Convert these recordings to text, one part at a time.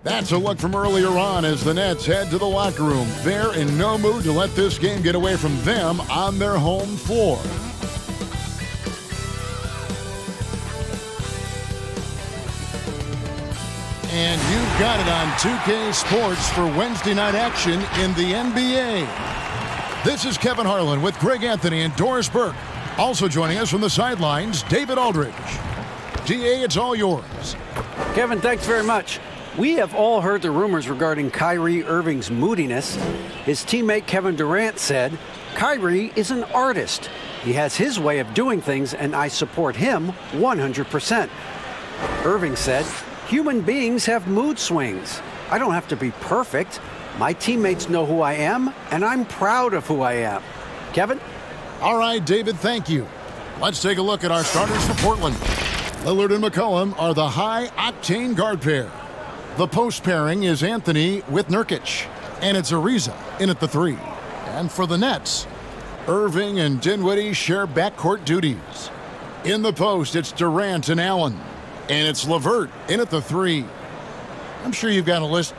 That's a look from earlier on as the Nets head to the locker room. They're in no mood to let this game get away from them on their home floor. And you've got it on 2K Sports for Wednesday night action in the NBA. This is Kevin Harlan with Greg Anthony and Doris Burke. Also joining us from the sidelines, David Aldridge. DA, it's all yours. Kevin, thanks very much. We have all heard the rumors regarding Kyrie Irving's moodiness. His teammate Kevin Durant said, Kyrie is an artist. He has his way of doing things, and I support him 100%. Irving said, human beings have mood swings. I don't have to be perfect. My teammates know who I am, and I'm proud of who I am. Kevin? All right, David, thank you. Let's take a look at our starters for Portland. Lillard and McCollum are the high-octane guard pair. The post pairing is Anthony with Nurkic, and it's Ariza in at the 3. And for the Nets, Irving and Dinwiddie share backcourt duties. In the post, it's Durant and Allen, and it's LeVert in at the 3. I'm sure you've got a list,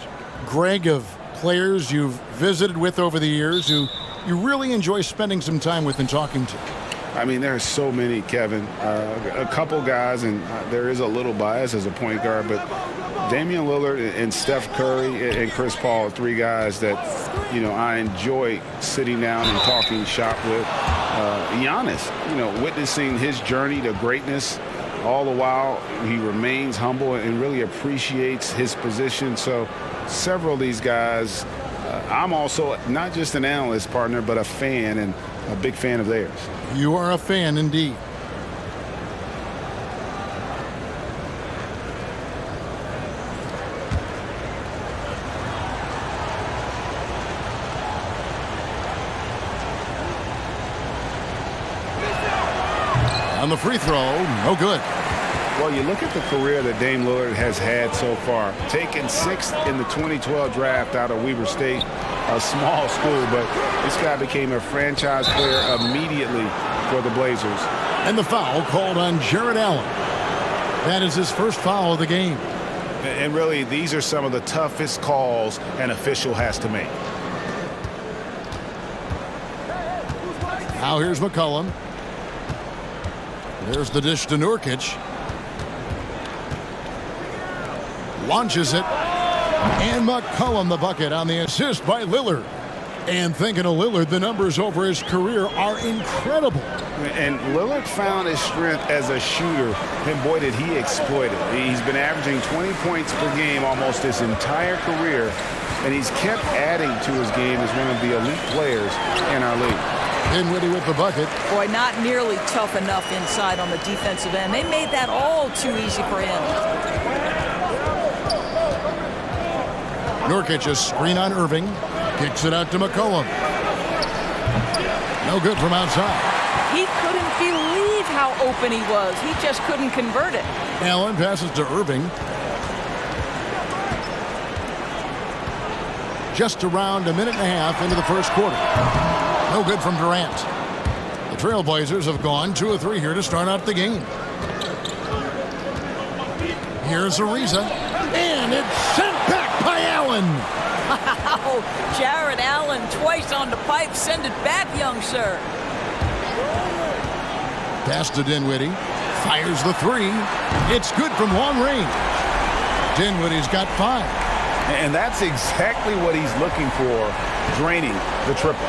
Greg, of players you've visited with over the years who you really enjoy spending some time with and talking to. I mean, there are so many, Kevin. A couple guys, and there is a little bias as a point guard, but Damian Lillard and Steph Curry and Chris Paul are 3 guys that, I enjoy sitting down and talking shop with. Giannis, witnessing his journey to greatness, all the while he remains humble and really appreciates his position. So several of these guys, I'm also not just an analyst partner, but a fan and a big fan of theirs. You are a fan indeed. On the free throw, no good. Well, you look at the career that Dame Lillard has had so far. Taken 6th in the 2012 draft out of Weber State, a small school, but this guy became a franchise player immediately for the Blazers. And the foul called on Jared Allen. That is his first foul of the game. And really, these are some of the toughest calls an official has to make. Now here's McCollum. There's the dish to Nurkic. Launches it. And McCollum the bucket on the assist by Lillard. And thinking of Lillard, the numbers over his career are incredible. And Lillard found his strength as a shooter, and boy, did he exploit it. He's been averaging 20 points per game almost his entire career, and he's kept adding to his game as one of the elite players in our league. Dinwiddie with the bucket. Boy, not nearly tough enough inside on the defensive end. They made that all too easy for him. Nurkic, a screen on Irving. Kicks it out to McCollum. No good from outside. He couldn't believe how open he was. He just couldn't convert it. Allen passes to Irving. Just around a minute and a half into the first quarter. No good from Durant. The Trailblazers have gone 2 of 3 here to start out the game. Here's Ariza. And it's sent back by Allen. Wow, Jared Allen twice on the pipe. Send it back, young sir. Pass to Dinwiddie. Fires the 3. It's good from long range. Dinwiddie's got 5. And that's exactly what he's looking for, draining the triple.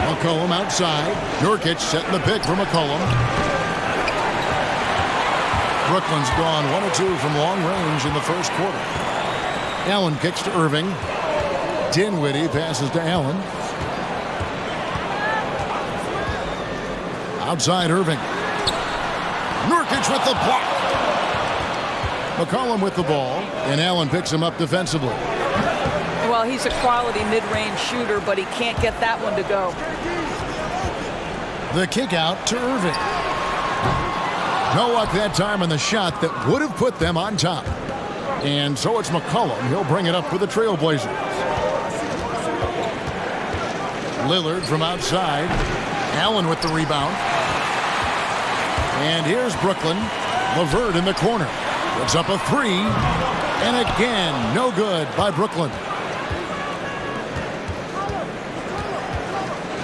McCollum outside. Nurkic setting the pick for McCollum. Brooklyn's gone 1 of 2 from long range in the first quarter. Allen kicks to Irving. Dinwiddie passes to Allen. Outside Irving. Nurkic with the block. McCollum with the ball, and Allen picks him up defensively. Well, he's a quality mid-range shooter, but he can't get that one to go. The kick out to Irving. No luck that time on the shot that would have put them on top. And so it's McCollum. He'll bring it up for the Trailblazers. Lillard from outside. Allen with the rebound. And here's Brooklyn. LeVert in the corner. Puts up a three. And again, no good by Brooklyn.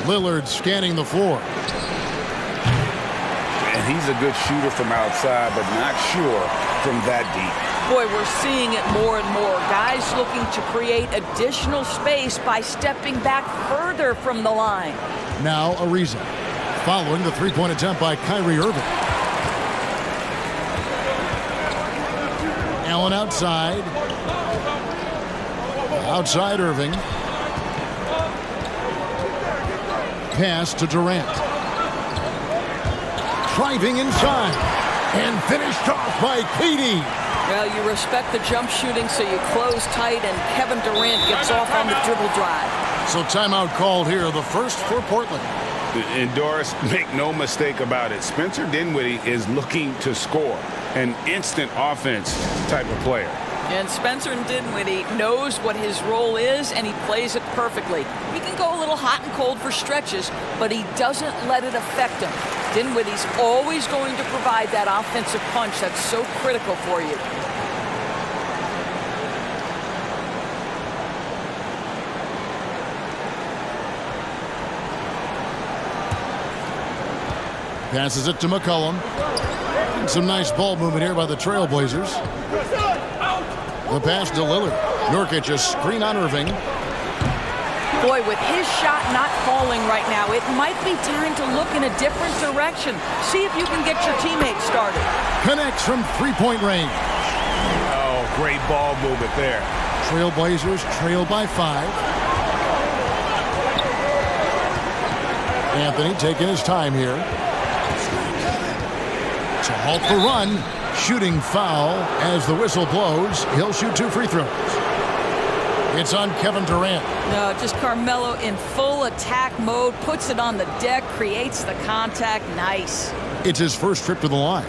Lillard scanning the floor. And he's a good shooter from outside, but not sure from that deep. Boy, we're seeing it more and more. Guys looking to create additional space by stepping back further from the line. Now Ariza, following the three-point attempt by Kyrie Irving. Allen outside. Outside Irving. Pass to Durant. Driving inside. And finished off by KD. Well, you respect the jump shooting, so you close tight, and Kevin Durant gets off on the dribble drive. So timeout called here, the first for Portland. And Doris, make no mistake about it. Spencer Dinwiddie is looking to score. An instant offense type of player. And Spencer Dinwiddie knows what his role is, and he plays it perfectly. He can go a little hot and cold for stretches, but he doesn't let it affect him. Dinwiddie's always going to provide that offensive punch that's so critical for you. Passes it to McCollum. Some nice ball movement here by the Trailblazers. The pass to Lillard. Nurkic a screen on Irving. Boy, with his shot not falling right now, it might be time to look in a different direction. See if you can get your teammates started. Connects from three-point range. Oh, great ball movement there. Trailblazers trail by 5. Anthony taking his time here. To halt the run. Shooting foul as the whistle blows. He'll shoot 2 free throws. It's on Kevin Durant. No, just Carmelo in full attack mode, puts it on the deck, creates the contact. Nice. It's his first trip to the line.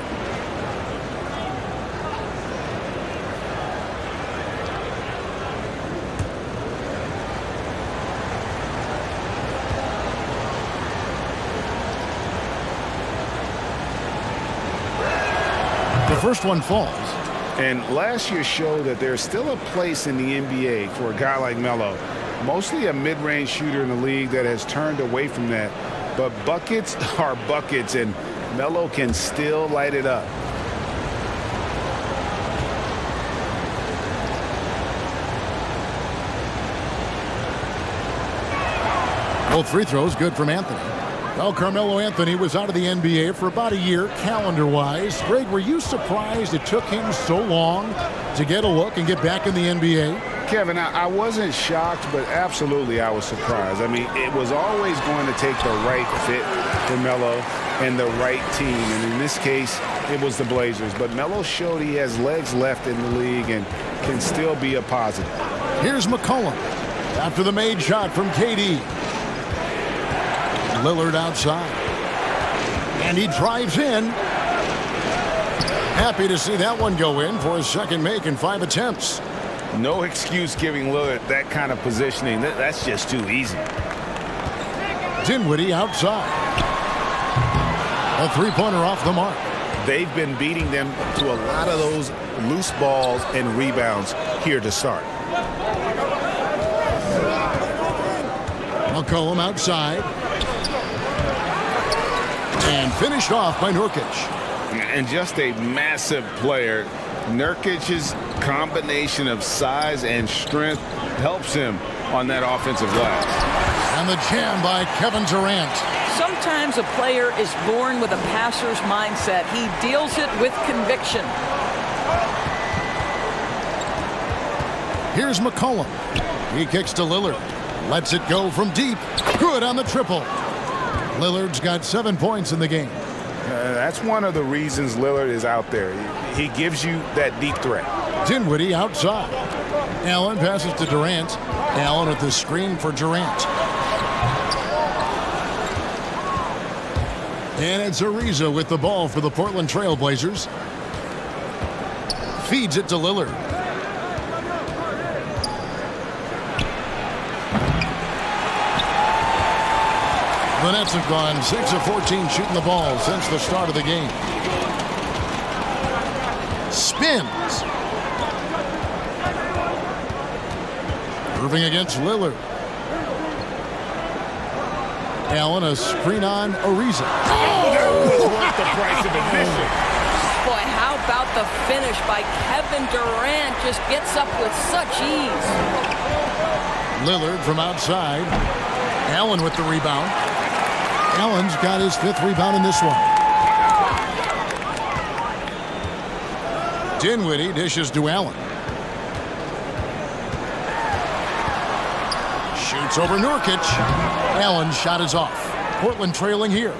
The first one falls. And last year showed that there's still a place in the NBA for a guy like Melo. Mostly a mid-range shooter in the league that has turned away from that. But buckets are buckets, and Melo can still light it up. Both free throws good from Anthony. Well, Carmelo Anthony was out of the NBA for about a year, calendar-wise. Greg, were you surprised it took him so long to get a look and get back in the NBA? Kevin, I wasn't shocked, but absolutely I was surprised. I mean, it was always going to take the right fit for Melo and the right team. And in this case, it was the Blazers. But Melo showed he has legs left in the league and can still be a positive. Here's McCollum after the made shot from KD. Lillard outside. And he drives in. Happy to see that one go in for his second make in 5 attempts. No excuse giving Lillard that kind of positioning. That's just too easy. Dinwiddie outside. A three-pointer off the mark. They've been beating them to a lot of those loose balls and rebounds here to start. McCollum outside. And finished off by Nurkic. And just a massive player. Nurkic's combination of size and strength helps him on that offensive glass. And the jam by Kevin Durant. Sometimes a player is born with a passer's mindset. He deals it with conviction. Here's McCollum. He kicks to Lillard. Lets it go from deep. Good on the triple. Lillard's got 7 points in the game. That's one of the reasons Lillard is out there. He gives you that deep threat. Dinwiddie outside. Allen passes to Durant. Allen at the screen for Durant. And it's Ariza with the ball for the Portland Trailblazers. Feeds it to Lillard. The Nets have gone 6 of 14 shooting the ball since the start of the game. spins. Irving against Lillard. Allen, a screen on Ariza. That was worth the price of admission. Boy, how about the finish by Kevin Durant? Just gets up with such ease. Lillard from outside. Allen with the rebound. Allen's got his 5th rebound in this one. Dinwiddie dishes to Allen. Shoots over Nurkic. Allen's shot is off. Portland trailing here.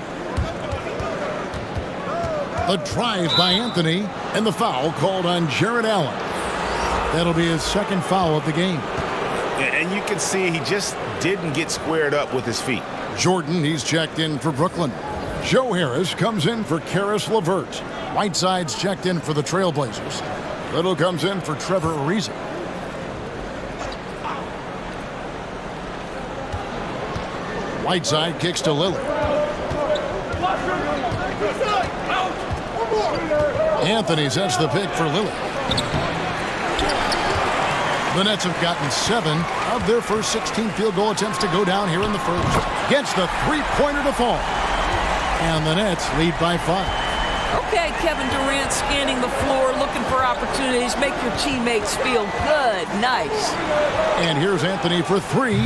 The drive by Anthony, and the foul called on Jared Allen. That'll be his 2nd foul of the game. And you can see he just didn't get squared up with his feet. Jordan, he's checked in for Brooklyn. Joe Harris comes in for Karis LeVert. Whiteside's checked in for the Trailblazers. Little comes in for Trevor Ariza. Whiteside kicks to Lillard. Anthony sets the pick for Lillard. The Nets have gotten 7 of their first 16 field goal attempts to go down here in the first. Gets the three-pointer to fall. And the Nets lead by 5. Okay, Kevin Durant scanning the floor, looking for opportunities. Make your teammates feel good. Nice. And here's Anthony for 3.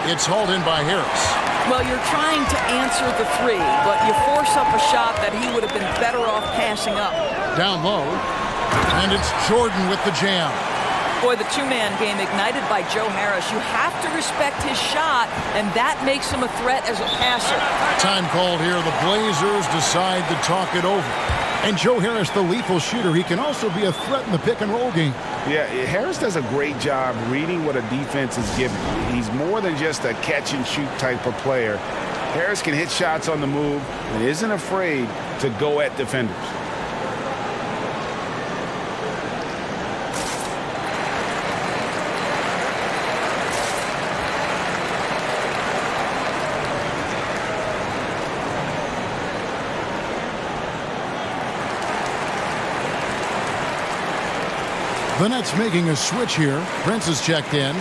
It's hauled in by Harris. Well, you're trying to answer the 3, but you force up a shot that he would have been better off passing up. Down low. And it's Jordan with the jam. Boy, the two-man game ignited by Joe Harris. You have to respect his shot, and that makes him a threat as a passer. Time called here. The Blazers decide to talk it over. And Joe Harris, the lethal shooter, he can also be a threat in the pick-and-roll game. Yeah, Harris does a great job reading what a defense is giving. He's more than just a catch-and-shoot type of player. Harris can hit shots on the move and isn't afraid to go at defenders. The Nets making a switch here. Prince is checked in.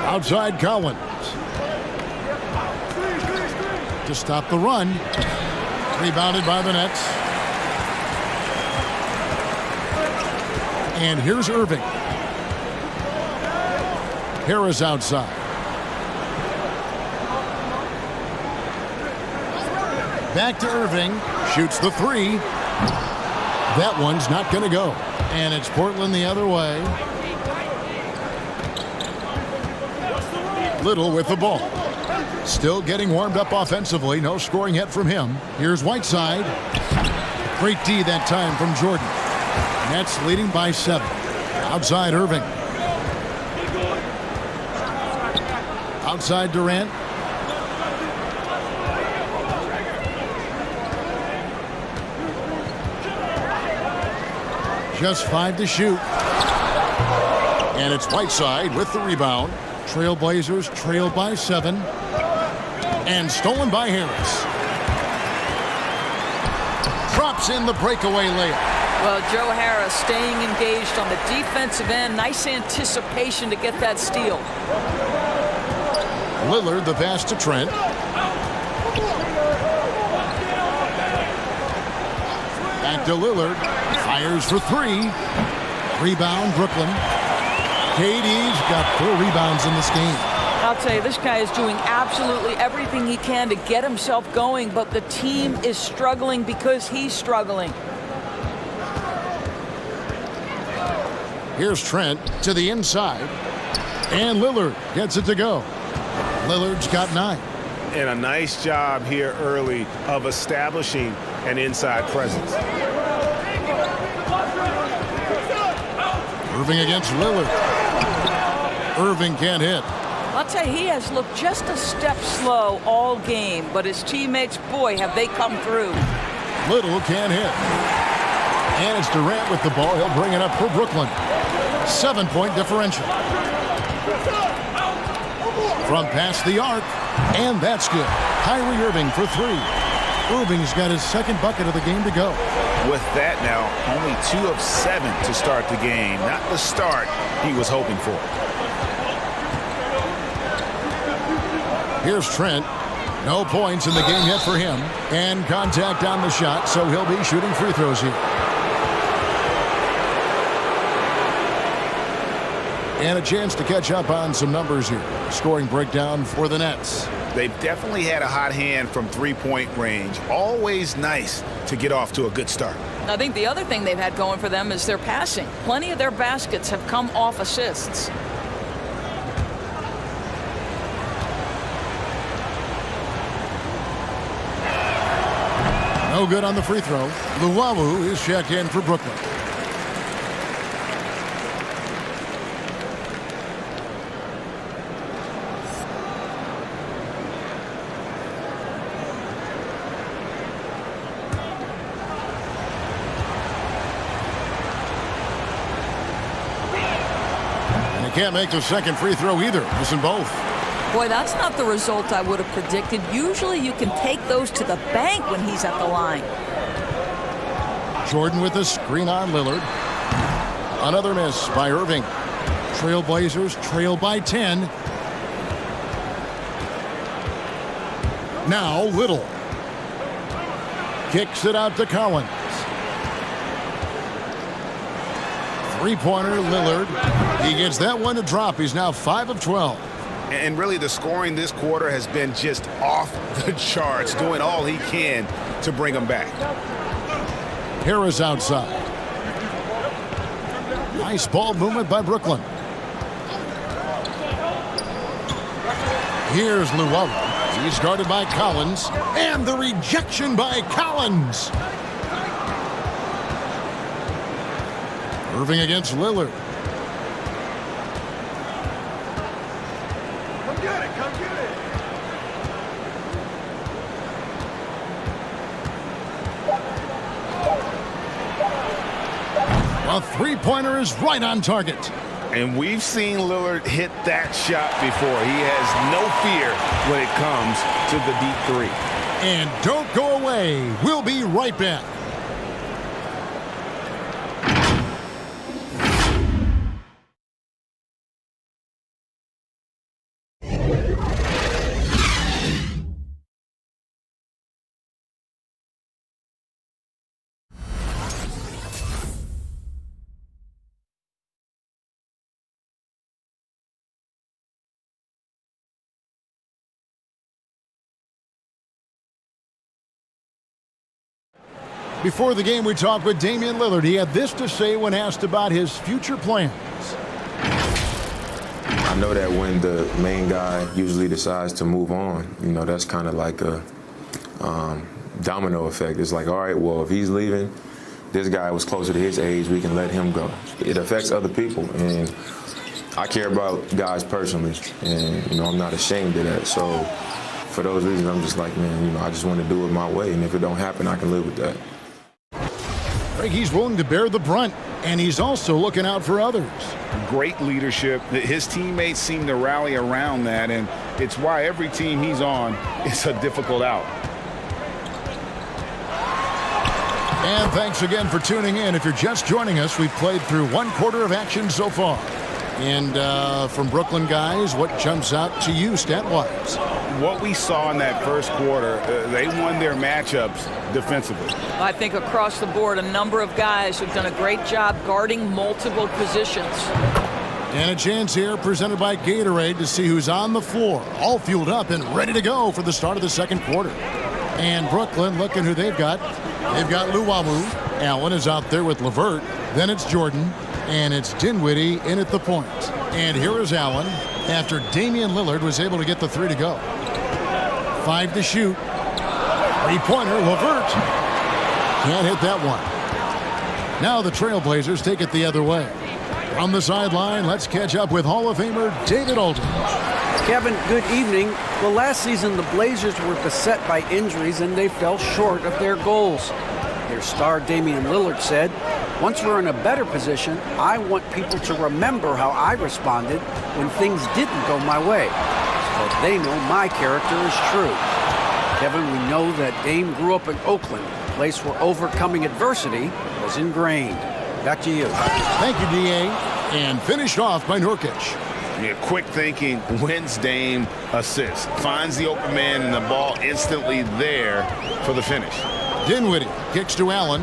Outside Collins. To stop the run. Rebounded by the Nets. And here's Irving. Harris outside. Back to Irving. Shoots the 3. That one's not going to go. And it's Portland the other way. Little with the ball. Still getting warmed up offensively. No scoring yet from him. Here's Whiteside. Great D that time from Jordan. Nets leading by 7. Outside Irving. Outside Durant. Just 5 to shoot. And it's Whiteside with the rebound. Trailblazers trail by 7. And stolen by Harris. Drops in the breakaway layup. Well, Joe Harris staying engaged on the defensive end. Nice anticipation to get that steal. Lillard the pass to Trent. Back to Lillard. Fires for 3. Rebound Brooklyn. KD's got 4 rebounds in this game. I'll tell you, this guy is doing absolutely everything he can to get himself going, but the team is struggling because he's struggling. Here's Trent to the inside. And Lillard gets it to go. Lillard's got 9. And a nice job here early of establishing an inside presence. Irving against Lillard. Irving can't hit. I'll tell you, he has looked just a step slow all game, but his teammates, boy, have they come through. Little can't hit. And it's Durant with the ball. He'll bring it up for Brooklyn. 7-point differential. From past the arc, and that's good. Kyrie Irving for 3. Irving's got his second bucket of the game to go. With that now, only 2 of 7 to start the game. Not the start he was hoping for. Here's Trent. No points in the game yet for him. And contact on the shot, so he'll be shooting free throws here. And a chance to catch up on some numbers here. Scoring breakdown for the Nets. They've definitely had a hot hand from three-point range. Always nice to get off to a good start. I think the other thing they've had going for them is their passing. Plenty of their baskets have come off assists. No good on the free throw. Luwawu is checked in for Brooklyn. Can't make the second free throw either. Missing both. Boy, that's not the result I would have predicted. Usually you can take those to the bank when he's at the line. Jordan with the screen on Lillard. Another miss by Irving. Trailblazers trail by 10. Now Little. Kicks it out to Collins. Three-pointer, Lillard. He gets that one to drop. He's now 5 of 12. And really the scoring this quarter has been just off the charts, doing all he can to bring them back. Harris outside. Nice ball movement by Brooklyn. Here's Luwawu. He's guarded by Collins. And the rejection by Collins. Irving against Lillard. Come get it, come get it. A three-pointer is right on target. And we've seen Lillard hit that shot before. He has no fear when it comes to the deep three. And don't go away. We'll be right back. Before the game, we talked with Damian Lillard. He had this to say when asked about his future plans. I know that when the main guy usually decides to move on, you know, that's kind of like a domino effect. It's like, all right, well, if he's leaving, this guy was closer to his age, we can let him go. It affects other people, and I care about guys personally, and, you know, I'm not ashamed of that. So for those reasons, I'm just like, man, you know, I just want to do it my way, and if it don't happen, I can live with that. He's willing to bear the brunt, and he's also looking out for others. Great leadership. His teammates seem to rally around that, and it's why every team he's on is a difficult out. And thanks again for tuning in. If you're just joining us, we've played through one quarter of action so far. And from Brooklyn guys, what jumps out to you stat-wise? What we saw in that first quarter, they won their matchups defensively. I think across the board, a number of guys who've done a great job guarding multiple positions. And a chance here presented by Gatorade to see who's on the floor, all fueled up and ready to go for the start of the second quarter. And Brooklyn, looking who they've got. They've got Luwawu. Allen is out there with LeVert. Then it's Jordan. And it's Dinwiddie in at the point. And here is Allen after Damian Lillard was able to get the three to go. 5 to shoot. Three-pointer, LeVert. Can't hit that one. Now the Trailblazers take it the other way. From the sideline, let's catch up with Hall of Famer David Aldridge. Kevin, good evening. Well, last season the Blazers were beset by injuries and they fell short of their goals. Their star Damian Lillard said, "Once we're in a better position, I want people to remember how I responded when things didn't go my way, so that they know my character is true." Kevin, we know that Dame grew up in Oakland, a place where overcoming adversity was ingrained. Back to you. Thank you, D.A. And finished off by Nurkic. Yeah, quick thinking wins Dame assist. Finds the open man and the ball instantly there for the finish. Dinwiddie kicks to Allen.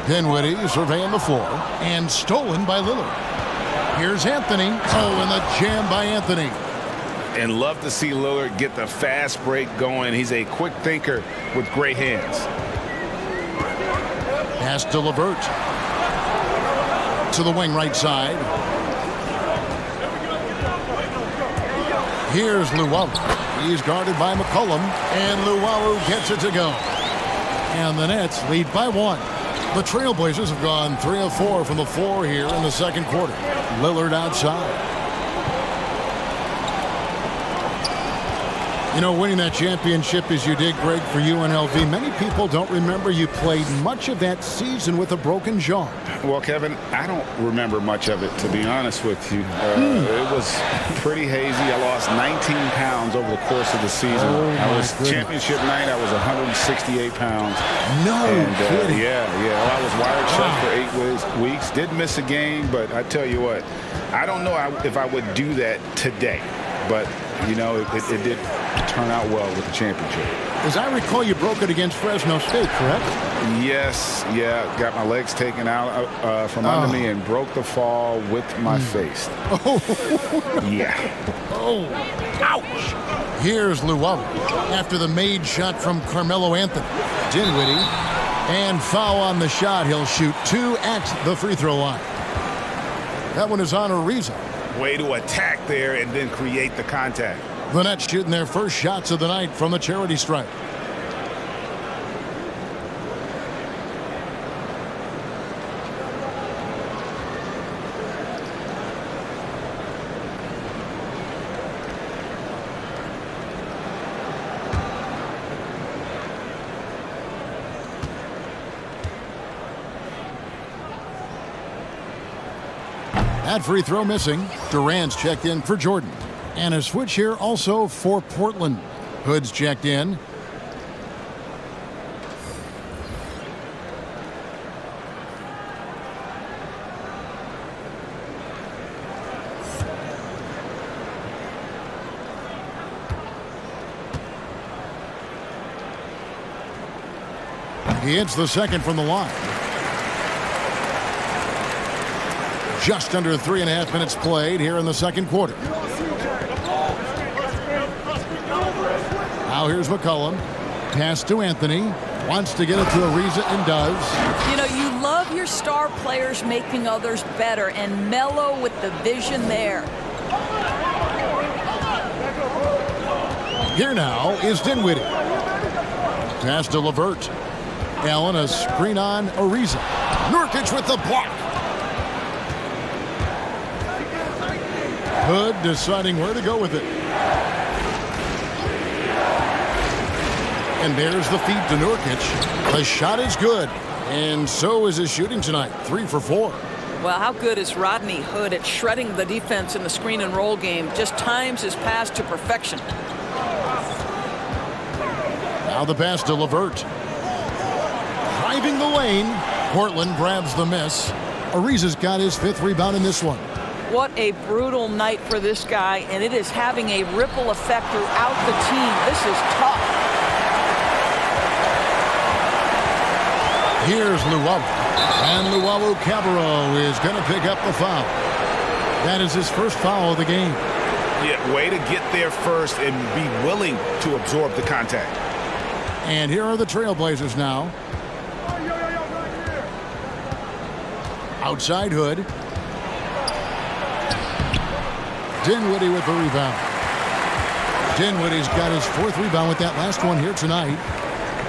Dinwiddie surveying the floor and stolen by Lillard. Here's Anthony. Oh, and the jam by Anthony. And love to see Lillard get the fast break going. He's a quick thinker with great hands. Pass to LeVert. To the wing right side. Here's Luwawu. He's guarded by McCollum, and Luwawu gets it to go. And the Nets lead by 1. The Trailblazers have gone 3 of 4 from the floor here in the second quarter. Lillard outside. You know, winning that championship as you did, Greg, for UNLV, many people don't remember you played much of that season with a broken jaw. Well, Kevin, I don't remember much of it, to be honest with you. It was pretty hazy. I lost 19 pounds over the course of the season. I was championship night. I was 168 pounds. No kidding. Yeah. Well, I was wired shut for 8 weeks. Did miss a game, but I tell you what, I don't know if I would do that today. But, you know, it did turn out well with the championship. As I recall, you broke it against Fresno State, correct? Yes, yeah. Got my legs taken out from under me and broke the fall with my face. Oh. Yeah. Oh, ouch. Here's Luwawu after the made shot from Carmelo Anthony. Dinwiddie, and foul on the shot. He'll shoot 2 at the free throw line. That one is on Ariza. Way to attack there and then create the contact. The Nets shooting their first shots of the night from the charity stripe. That free throw missing. Durant's checked in for Jordan. And a switch here also for Portland. Hood's checked in. He hits the second from the line. Just under 3.5 minutes played here in the second quarter. Now here's McCollum. Pass to Anthony. Wants to get it to Ariza and does. You know, you love your star players making others better, and Melo with the vision there. Here now is Dinwiddie. Pass to LeVert. Allen, a screen on Ariza. Nurkic with the block. Hood deciding where to go with it. And there's the feed to Nurkic. The shot is good. And so is his shooting tonight. 3 for 4. Well, how good is Rodney Hood at shredding the defense in the screen and roll game? Just times his pass to perfection. Now the pass to LeVert. Driving the lane. Portland grabs the miss. Ariza's got his 5th rebound in this one. What a brutal night for this guy, and it is having a ripple effect throughout the team. This is tough. Here's Luwawu. And Luwawu-Cabarrot is going to pick up the foul. That is his first foul of the game. Yeah, way to get there first and be willing to absorb the contact. And here are the Trailblazers now. Outside Hood. Dinwiddie with the rebound. Dinwiddie's got his 4th rebound with that last one here tonight.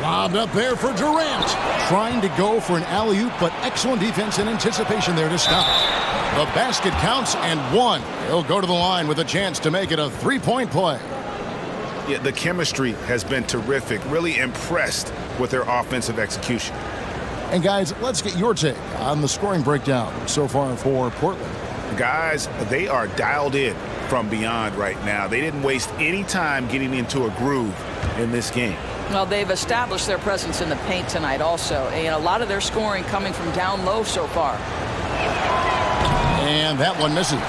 Lobbed up there for Durant. Trying to go for an alley-oop, but excellent defense and anticipation there to stop. The basket counts and 1. He'll go to the line with a chance to make it a 3-point play. Yeah, the chemistry has been terrific. Really impressed with their offensive execution. And guys, let's get your take on the scoring breakdown so far for Portland. Guys, they are dialed in from beyond right now. They didn't waste any time getting into a groove in this game. Well, they've established their presence in the paint tonight also. And a lot of their scoring coming from down low so far. And that one misses.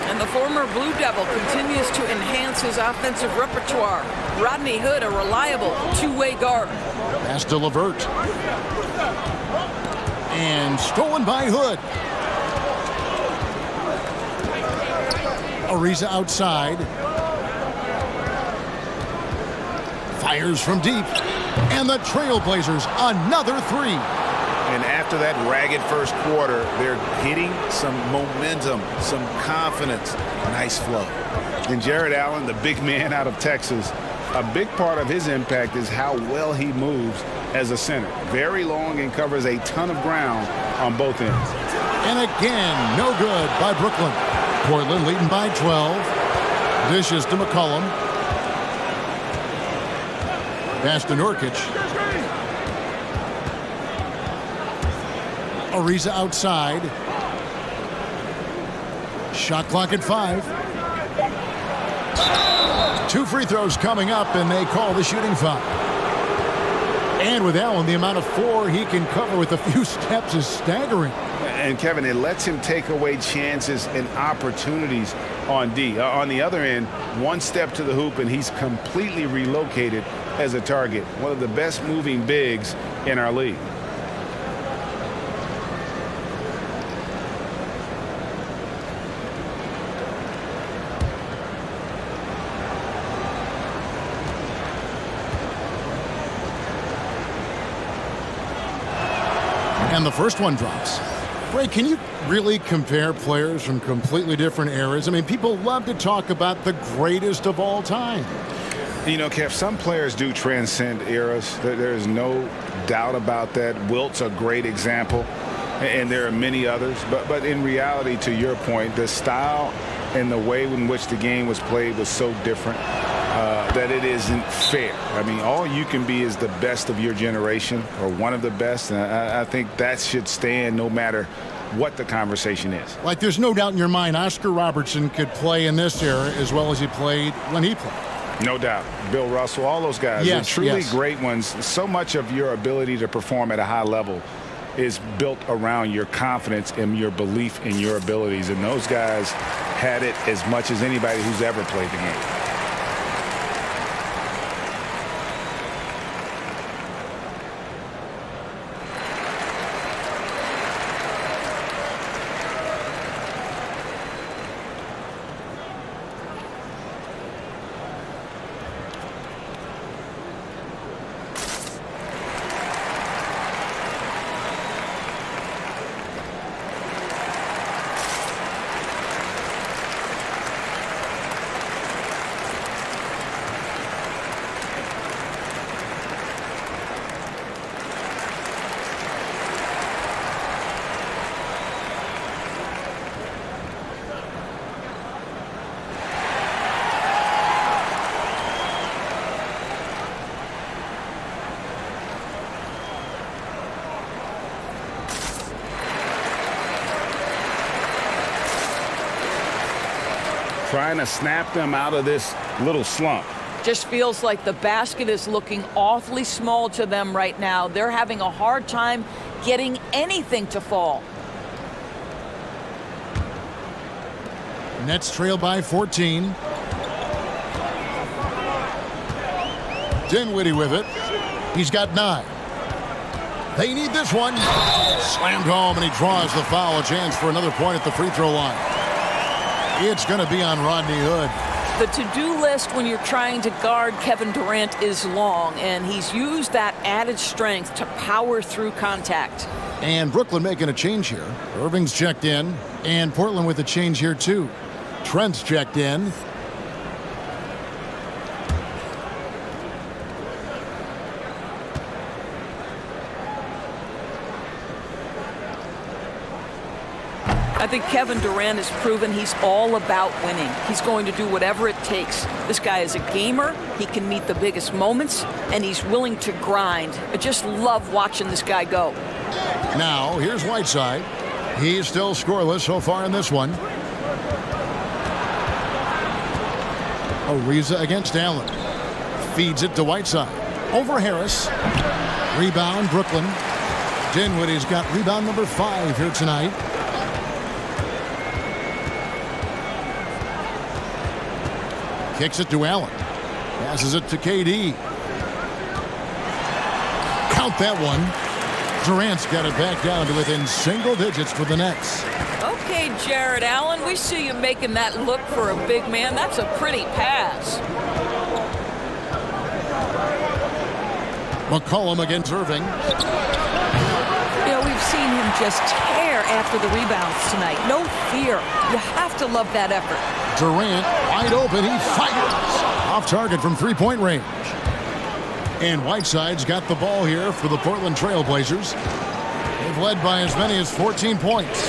And the former Blue Devil continues to enhance his offensive repertoire. Rodney Hood, a reliable two-way guard. Pass to LeVert. And stolen by Hood. Ariza outside. Fires from deep. And the Trailblazers, another three. And after that ragged first quarter, they're hitting some momentum, some confidence. Nice flow. And Jared Allen, the big man out of Texas, a big part of his impact is how well he moves as a center. Very long and covers a ton of ground on both ends. And again, no good by Brooklyn. Portland leading by 12. Dishes to McCollum. Pass to Nurkic. Ariza outside. Shot clock at 5. 2 free throws coming up, and they call the shooting foul. And with Allen, the amount of floor he can cover with a few steps is staggering. And Kevin, it lets him take away chances and opportunities on D. On the other end, one step to the hoop, and he's completely relocated as a target. One of the best moving bigs in our league. And the first one drops. Ray, can you really compare players from completely different eras? I mean, people love to talk about the greatest of all time. You know, Kev, some players do transcend eras. There's no doubt about that. Wilt's a great example, and there are many others. But in reality, to your point, the style and the way in which the game was played was so different that it isn't fair. I mean, all you can be is the best of your generation or one of the best, and I think that should stand no matter what the conversation is. Like, there's no doubt in your mind Oscar Robertson could play in this era as well as he played when he played. No doubt. Bill Russell, all those guys. Yes, They're truly yes. great ones. So much of your ability to perform at a high level is built around your confidence and your belief in your abilities. And those guys had it as much as anybody who's ever played the game. Trying to snap them out of this little slump. Just feels like the basket is looking awfully small to them right now. They're having a hard time getting anything to fall. Nets trail by 14. Dinwiddie with it. He's got 9. They need this one. Slammed home, and he draws the foul. A chance for another point at the free throw line. It's going to be on Rodney Hood. The to-do list when you're trying to guard Kevin Durant is long, and he's used that added strength to power through contact. And Brooklyn making a change here. Irving's checked in, and Portland with a change here too. Trent's checked in. I think Kevin Durant has proven he's all about winning. He's going to do whatever it takes. This guy is a gamer. He can meet the biggest moments, and he's willing to grind. I just love watching this guy go. Now, here's Whiteside. He's still scoreless so far in this one. Ariza against Allen. Feeds it to Whiteside. Over Harris. Rebound, Brooklyn. Dinwiddie's got rebound number 5 here tonight. Kicks it to Allen. Passes it to KD. Count that one. Durant's got it back down to within single digits for the Nets. Okay, Jared Allen, we see you making that look for a big man. That's a pretty pass. McCollum against Irving. You know, we've seen him just tear after the rebounds tonight. No fear. You have to love that effort. Durant wide open. He fires. Off target from three-point range. And Whiteside's got the ball here for the Portland Trailblazers. They've led by as many as 14 points.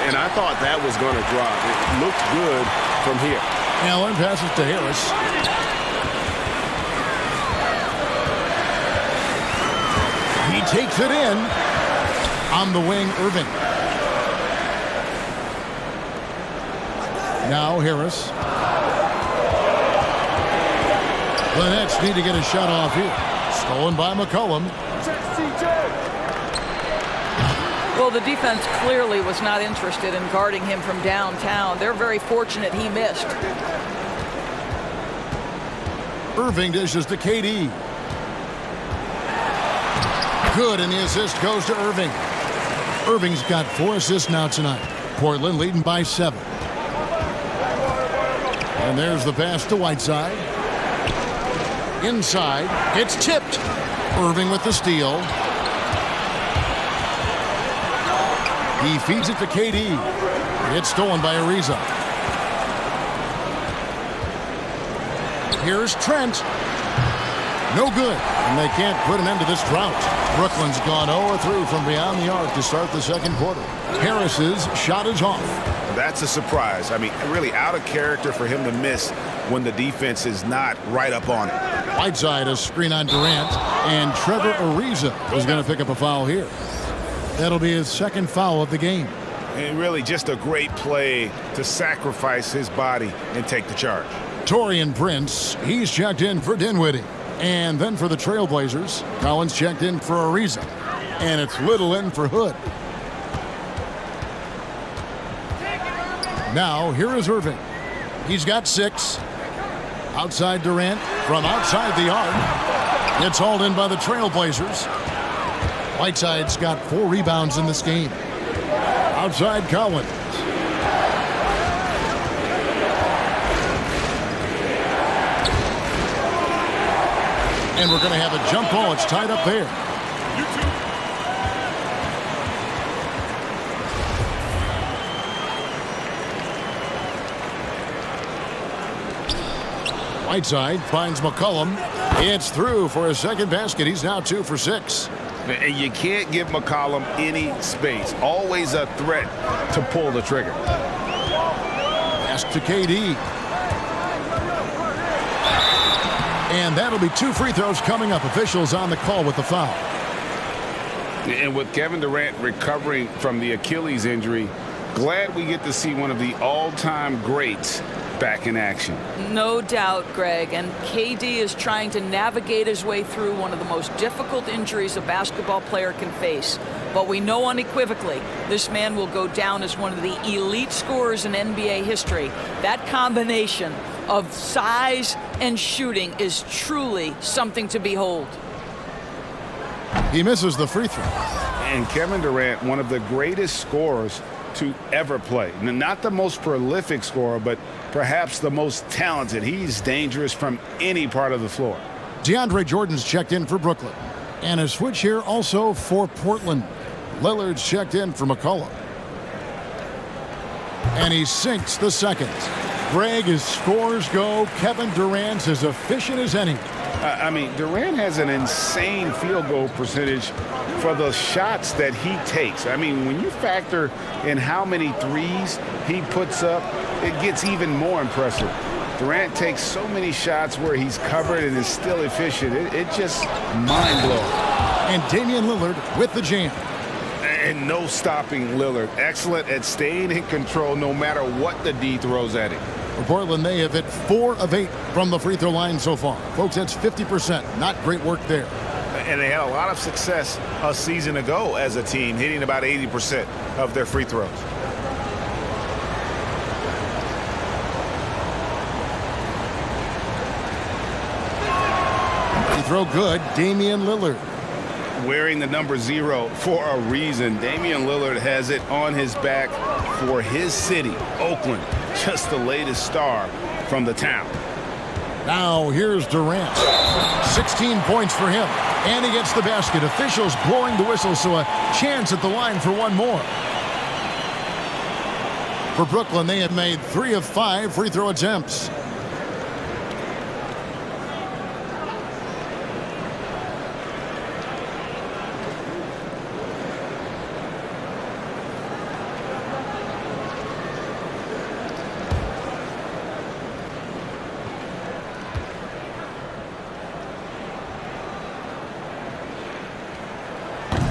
And I thought that was going to drop. It looked good from here. Allen passes to Harris. He takes it in. On the wing, Irving. Now Harris. The Nets need to get a shot off here. Stolen by McCollum. Well, the defense clearly was not interested in guarding him from downtown. They're very fortunate he missed. Irving dishes to KD. Good, and the assist goes to Irving. Irving's got 4 assists now tonight. Portland leading by 7. And there's the pass to Whiteside. Inside, it's tipped. Irving with the steal. He feeds it to KD. It's stolen by Ariza. Here's Trent. No good, and they can't put an end to this drought. Brooklyn's gone 0-3 from beyond the arc to start the second quarter. Harris's shot is off. That's a surprise. I mean, really out of character for him to miss when the defense is not right up on it. Whiteside a screen on Durant, and Trevor Ariza is going to pick up a foul here. That'll be his second foul of the game. And really just a great play to sacrifice his body and take the charge. Taurean Prince, he's checked in for Dinwiddie. And then for the Trailblazers, Collins checked in for Ariza. And it's Little in for Hood. Now, here is Irving. He's got 6. Outside Durant from outside the arc. It's hauled in by the Trailblazers. Whiteside's got 4 rebounds in this game. Outside Collins. And we're going to have a jump ball. It's tied up there. Whiteside finds McCollum. It's through for a second basket. He's now 2 for 6. And you can't give McCollum any space. Always a threat to pull the trigger. Pass to KD. And that'll be 2 free throws coming up. Officials on the call with the foul. And with Kevin Durant recovering from the Achilles injury, glad we get to see one of the all-time greats back in action. No doubt, Greg. And KD is trying to navigate his way through one of the most difficult injuries a basketball player can face. But we know unequivocally this man will go down as one of the elite scorers in NBA history. That combination of size and shooting is truly something to behold. He misses the free throw. And Kevin Durant, one of the greatest scorers to ever play. Not the most prolific scorer, but perhaps the most talented. He's dangerous from any part of the floor. DeAndre Jordan's checked in for Brooklyn. And a switch here also for Portland. Lillard's checked in for McCollum. And he sinks the second. Greg, as scores go, Kevin Durant's as efficient as any. I mean, Durant has an insane field goal percentage for the shots that he takes. I mean, when you factor in how many threes he puts up, it gets even more impressive. Durant takes so many shots where he's covered and is still efficient. It just mind-blowing. And Damian Lillard with the jam. And no stopping Lillard. Excellent at staying in control no matter what the D throws at him. For Portland, they have hit 4 of 8 from the free throw line so far. Folks, that's 50%. Not great work there. And they had a lot of success a season ago as a team, hitting about 80% of their free throws. Free throw good, Damian Lillard. Wearing the number 0 for a reason. Damian Lillard has it on his back for his city, Oakland. Just the latest star from the town. Now here's Durant. 16 points for him. And he gets the basket. Officials blowing the whistle, so a chance at the line for one more. For Brooklyn, they have made 3 of 5 free throw attempts.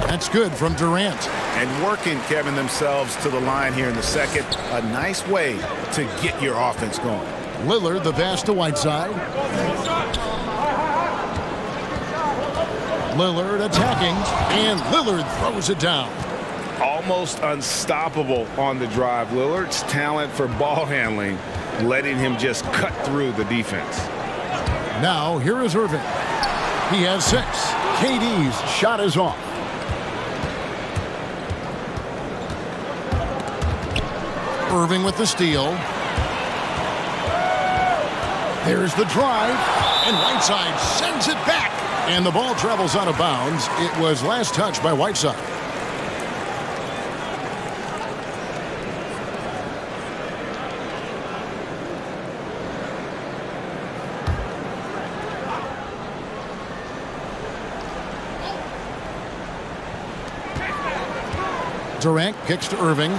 That's good from Durant. And working, Kevin, themselves to the line here in the second. A nice way to get your offense going. Lillard, the pass to Whiteside. Lillard attacking, and Lillard throws it down. Almost unstoppable on the drive. Lillard's talent for ball handling, letting him just cut through the defense. Now, here is Irving. He has 6. KD's shot is off. Irving with the steal. There's the drive, and Whiteside sends it back. And the ball travels out of bounds. It was last touched by Whiteside. Durant kicks to Irving.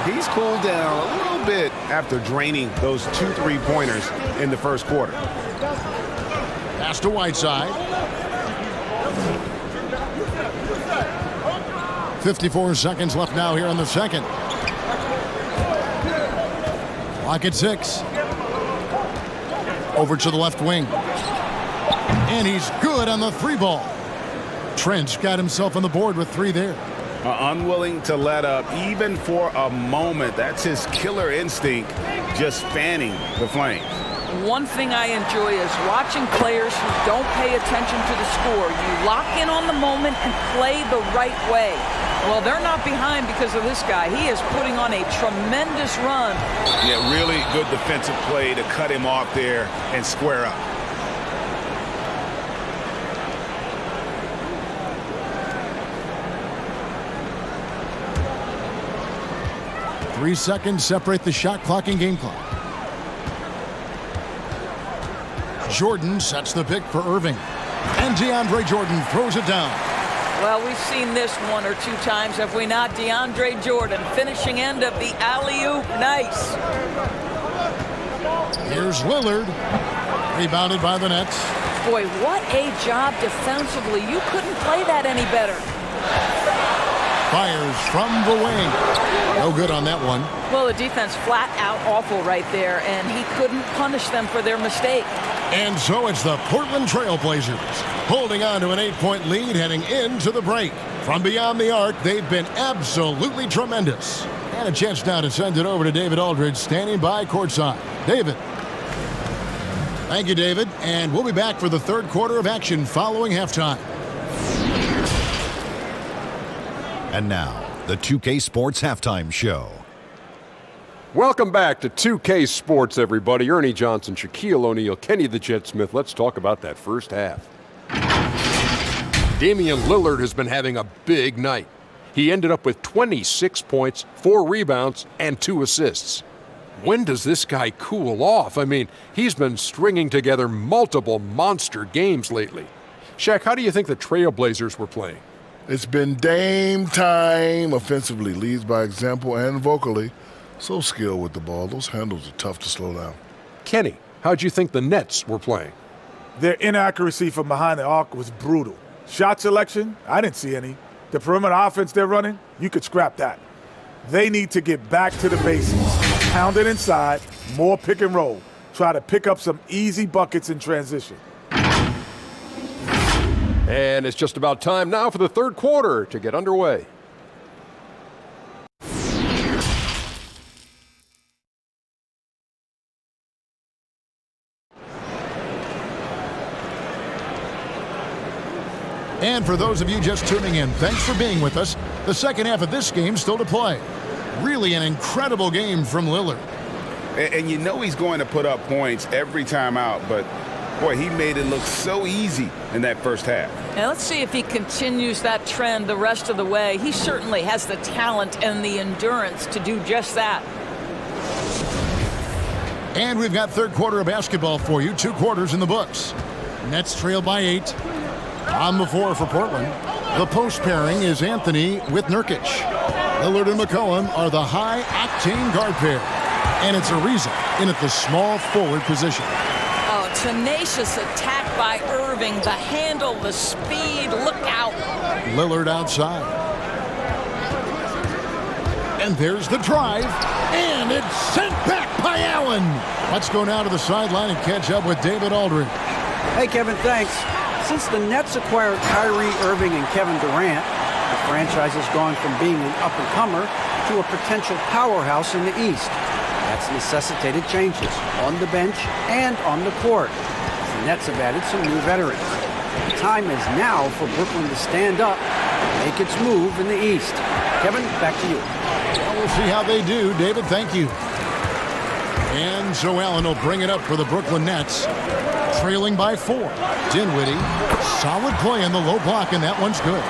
He's cooled down a little bit after draining those 2 3-pointers in the first quarter. Pass to Whiteside. 54 seconds left now here in the second. Clock at 6. Over to the left wing. And he's good on the 3-ball. Trent's got himself on the board with 3 there. Unwilling to let up even for a moment. That's his killer instinct, just fanning the flames. One thing I enjoy is watching players who don't pay attention to the score. You lock in on the moment and play the right way. Well, they're not behind because of this guy. He is putting on a tremendous run. Yeah, really good defensive play to cut him off there and square up. 3 seconds separate the shot clock and game clock. Jordan sets the pick for Irving. And DeAndre Jordan throws it down. Well, we've seen this 1 or 2 times, have we not? DeAndre Jordan, finishing end of the alley-oop. Nice. Here's Lillard. Rebounded by the Nets. Boy, what a job defensively. You couldn't play that any better. Fires from the wing. No good on that one. Well, the defense flat out awful right there, and he couldn't punish them for their mistake. And so it's the Portland Trailblazers holding on to an 8-point lead heading into the break. From beyond the arc, they've been absolutely tremendous. And a chance now to send it over to David Aldridge, standing by courtside. David. Thank you, David. And we'll be back for the third quarter of action following halftime. And now, the 2K Sports Halftime Show. Welcome back to 2K Sports, everybody. Ernie Johnson, Shaquille O'Neal, Kenny the Jet Smith. Let's talk about that first half. Damian Lillard has been having a big night. He ended up with 26 points, 4 rebounds, and 2 assists. When does this guy cool off? I mean, he's been stringing together multiple monster games lately. Shaq, how do you think the Trailblazers were playing? It's been Dame time offensively, leads by example and vocally. So skilled with the ball. Those handles are tough to slow down. Kenny, how'd you think the Nets were playing? Their inaccuracy from behind the arc was brutal. Shot selection, I didn't see any. The perimeter offense they're running, you could scrap that. They need to get back to the basics. Pound it inside, more pick and roll. Try to pick up some easy buckets in transition. And it's just about time now for the third quarter to get underway. And for those of you just tuning in, thanks for being with us. The second half of this game still to play. Really an incredible game from Lillard. And you know he's going to put up points every time out, but boy, he made it look so easy in that first half. Now let's see if he continues that trend the rest of the way. He certainly has the talent and the endurance to do just that. And we've got third quarter of basketball for you. 2 quarters in the books. Nets trail by 8. On the floor for Portland, the post pairing is Anthony with Nurkic. Lillard and McCollum are the high-octane guard pair. And it's a reason in at the small forward position. Oh, tenacious attack by Irving. The handle, the speed, look out. Lillard outside. And there's the drive. And it's sent back by Allen. Let's go now to the sideline and catch up with David Aldridge. Hey, Kevin, thanks. Since the Nets acquired Kyrie Irving and Kevin Durant, the franchise has gone from being an up-and-comer to a potential powerhouse in the East. That's necessitated changes on the bench and on the court. The Nets have added some new veterans. The time is now for Brooklyn to stand up and make its move in the East. Kevin, back to you. Well, we'll see how they do. David, thank you. And so Allen will bring it up for the Brooklyn Nets. Trailing by 4. Dinwiddie, solid play in the low block, and that one's good.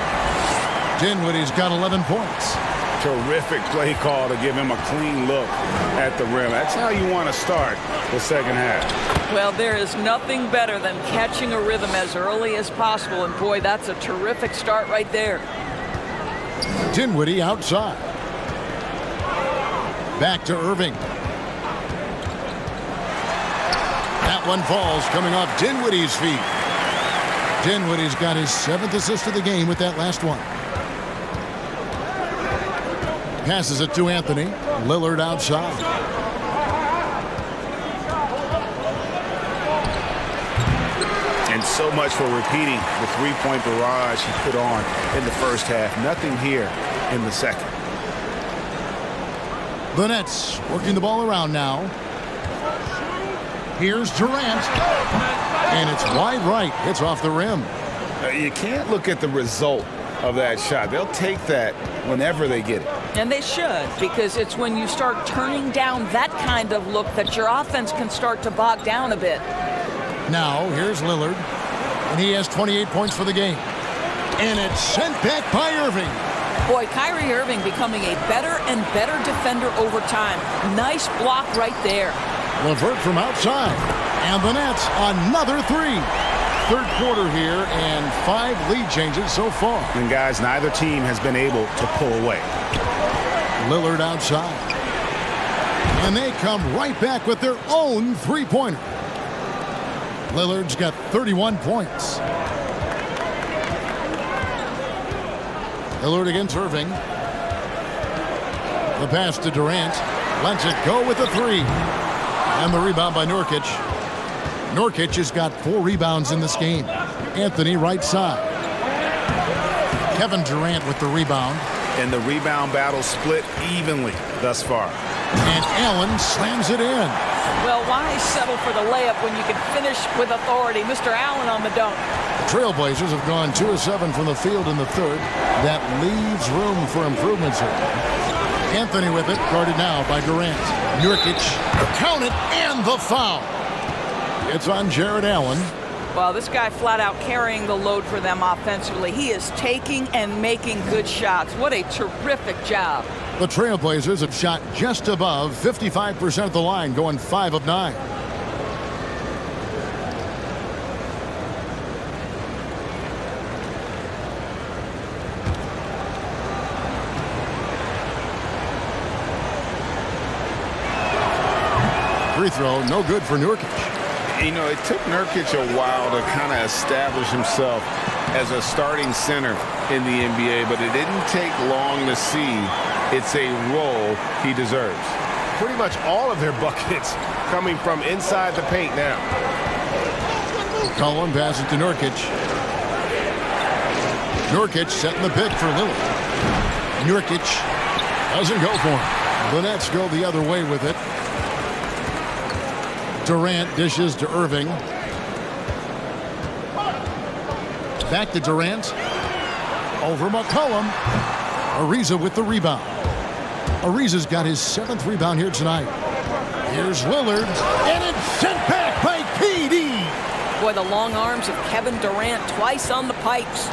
Dinwiddie's got 11 points. Terrific play call to give him a clean look at the rim. That's how you want to start the second half. Well, there is nothing better than catching a rhythm as early as possible, and boy, that's a terrific start right there. Dinwiddie outside. Back to Irving. That one falls, coming off Dinwiddie's feet. Dinwiddie's got his 7th assist of the game with that last one. Passes it to Anthony. Lillard outside. And so much for repeating the three-point barrage he put on in the first half. Nothing here in the second. The Nets working the ball around now. Here's Durant. And it's wide right. It's off the rim. You can't look at the result of that shot. They'll take that whenever they get it. And they should, because it's when you start turning down that kind of look that your offense can start to bog down a bit. Now, here's Lillard. And he has 28 points for the game. And it's sent back by Irving. Boy, Kyrie Irving becoming a better and better defender over time. Nice block right there. LeVert from outside. And the Nets, another 3. Third quarter here and 5 lead changes so far. And guys, neither team has been able to pull away. Lillard outside. And they come right back with their own three-pointer. Lillard's got 31 points. Lillard against Irving. The pass to Durant. Lets it go with a 3. And the rebound by Nurkic. Nurkic has got 4 rebounds in this game. Anthony right side. Kevin Durant with the rebound. And the rebound battle split evenly thus far. And Allen slams it in. Well, why settle for the layup when you can finish with authority? Mr. Allen on the dunk. The Trailblazers have gone 2 of 7 from the field in the third. That leaves room for improvements here. Anthony with it, guarded now by Durant. Nurkic, count it, and the foul. It's on Jared Allen. Well, this guy flat out carrying the load for them offensively. He is taking and making good shots. What a terrific job. The Trailblazers have shot just above 55% of the line, going 5 of 9. Free throw, no good for Nurkic. You know, it took Nurkic a while to kind of establish himself as a starting center in the NBA, but it didn't take long to see it's a role he deserves. Pretty much all of their buckets coming from inside the paint now. Cullen passes to Nurkic. Nurkic setting the pick for Lillard. Nurkic doesn't go for him. The Nets go the other way with it. Durant dishes to Irving. Back to Durant. Over McCollum. Ariza with the rebound. Ariza's got his 7th rebound here tonight. Here's Lillard. And it's sent back by KD. Boy, the long arms of Kevin Durant twice on the pipes.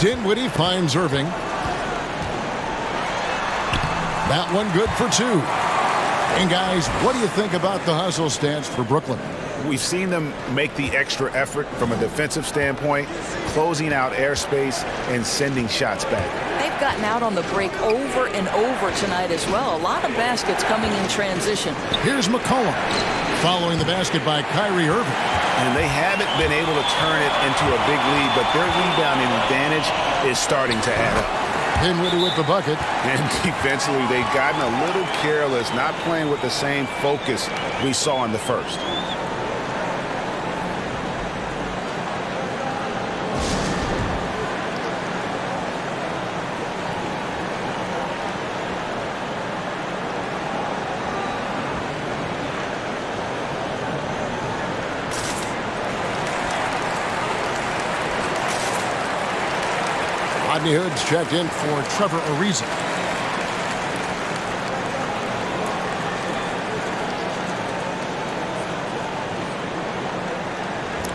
Dinwiddie finds Irving. That one good for 2. And guys, what do you think about the hustle stance for Brooklyn? We've seen them make the extra effort from a defensive standpoint, closing out airspace and sending shots back. They've gotten out on the break over and over tonight as well. A lot of baskets coming in transition. Here's McCollum following the basket by Kyrie Irving. And they haven't been able to turn it into a big lead, but their rebounding advantage is starting to add up. Dinwiddie with the bucket. And defensively, they've gotten a little careless, not playing with the same focus we saw in the first. Rodney Hood's checked in for Trevor Ariza.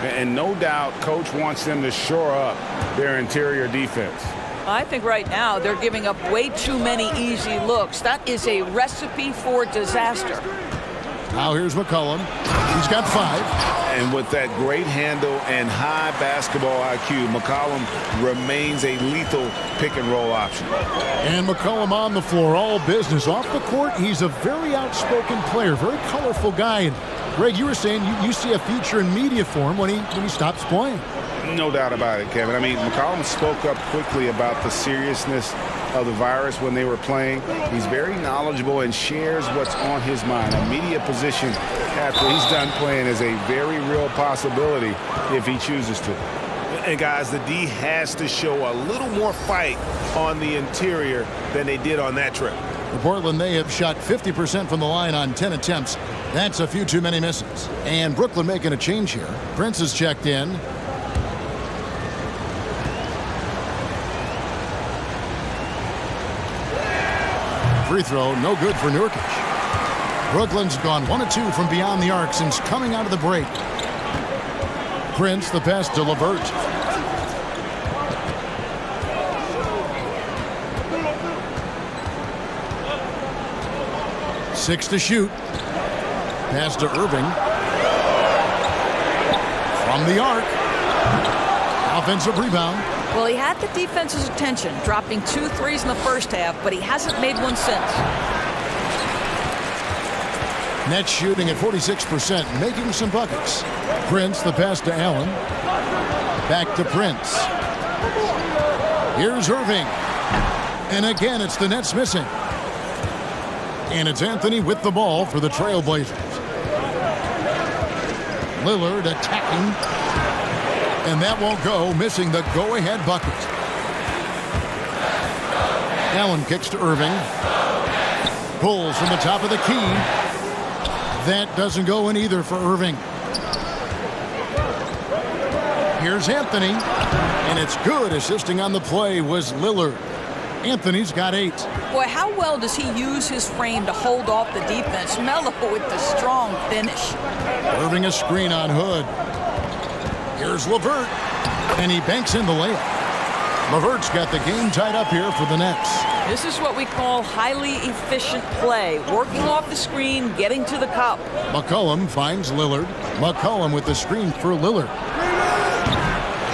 And no doubt, Coach wants them to shore up their interior defense. I think right now they're giving up way too many easy looks. That is a recipe for disaster. Now here's McCollum. He's got 5. And with that great handle and high basketball IQ, McCollum remains a lethal pick-and-roll option. And McCollum on the floor, all business. Off the court, he's a very outspoken player, very colorful guy. And Greg, you were saying you see a future in media for him when he stops playing. No doubt about it, Kevin. I mean, McCollum spoke up quickly about the seriousness of the virus when they were playing. He's very knowledgeable and shares what's on his mind. A media position after he's done playing is a very real possibility if he chooses to. And guys, the D has to show a little more fight on the interior than they did on that trip. For Portland, they have shot 50% from the line on 10 attempts. That's a few too many misses. And Brooklyn making a change here. Prince is checked in. Free throw, no good for Nurkic. Brooklyn's gone 1 of 2 from beyond the arc since coming out of the break. Prince, the pass to LeVert. Six to shoot. Pass to Irving. From the arc. Offensive rebound. Well, he had the defense's attention, dropping 2 threes in the first half, but he hasn't made one since. Nets shooting at 46%, making some buckets. Prince, the pass to Allen. Back to Prince. Here's Irving. And again, it's the Nets missing. And it's Anthony with the ball for the Trailblazers. Lillard attacking. And that won't go, missing the go-ahead bucket. Allen kicks to Irving. Pulls from the top of the key. That doesn't go in either for Irving. Here's Anthony. And it's good. Assisting on the play was Lillard. Anthony's got 8. Boy, how well does he use his frame to hold off the defense? Melo with the strong finish. Irving a screen on Hood. Here's LeVert. And he banks in the layup. Levert's got the game tied up here for the Nets. This is what we call highly efficient play. Working off the screen, getting to the cup. McCollum finds Lillard. McCollum with the screen for Lillard.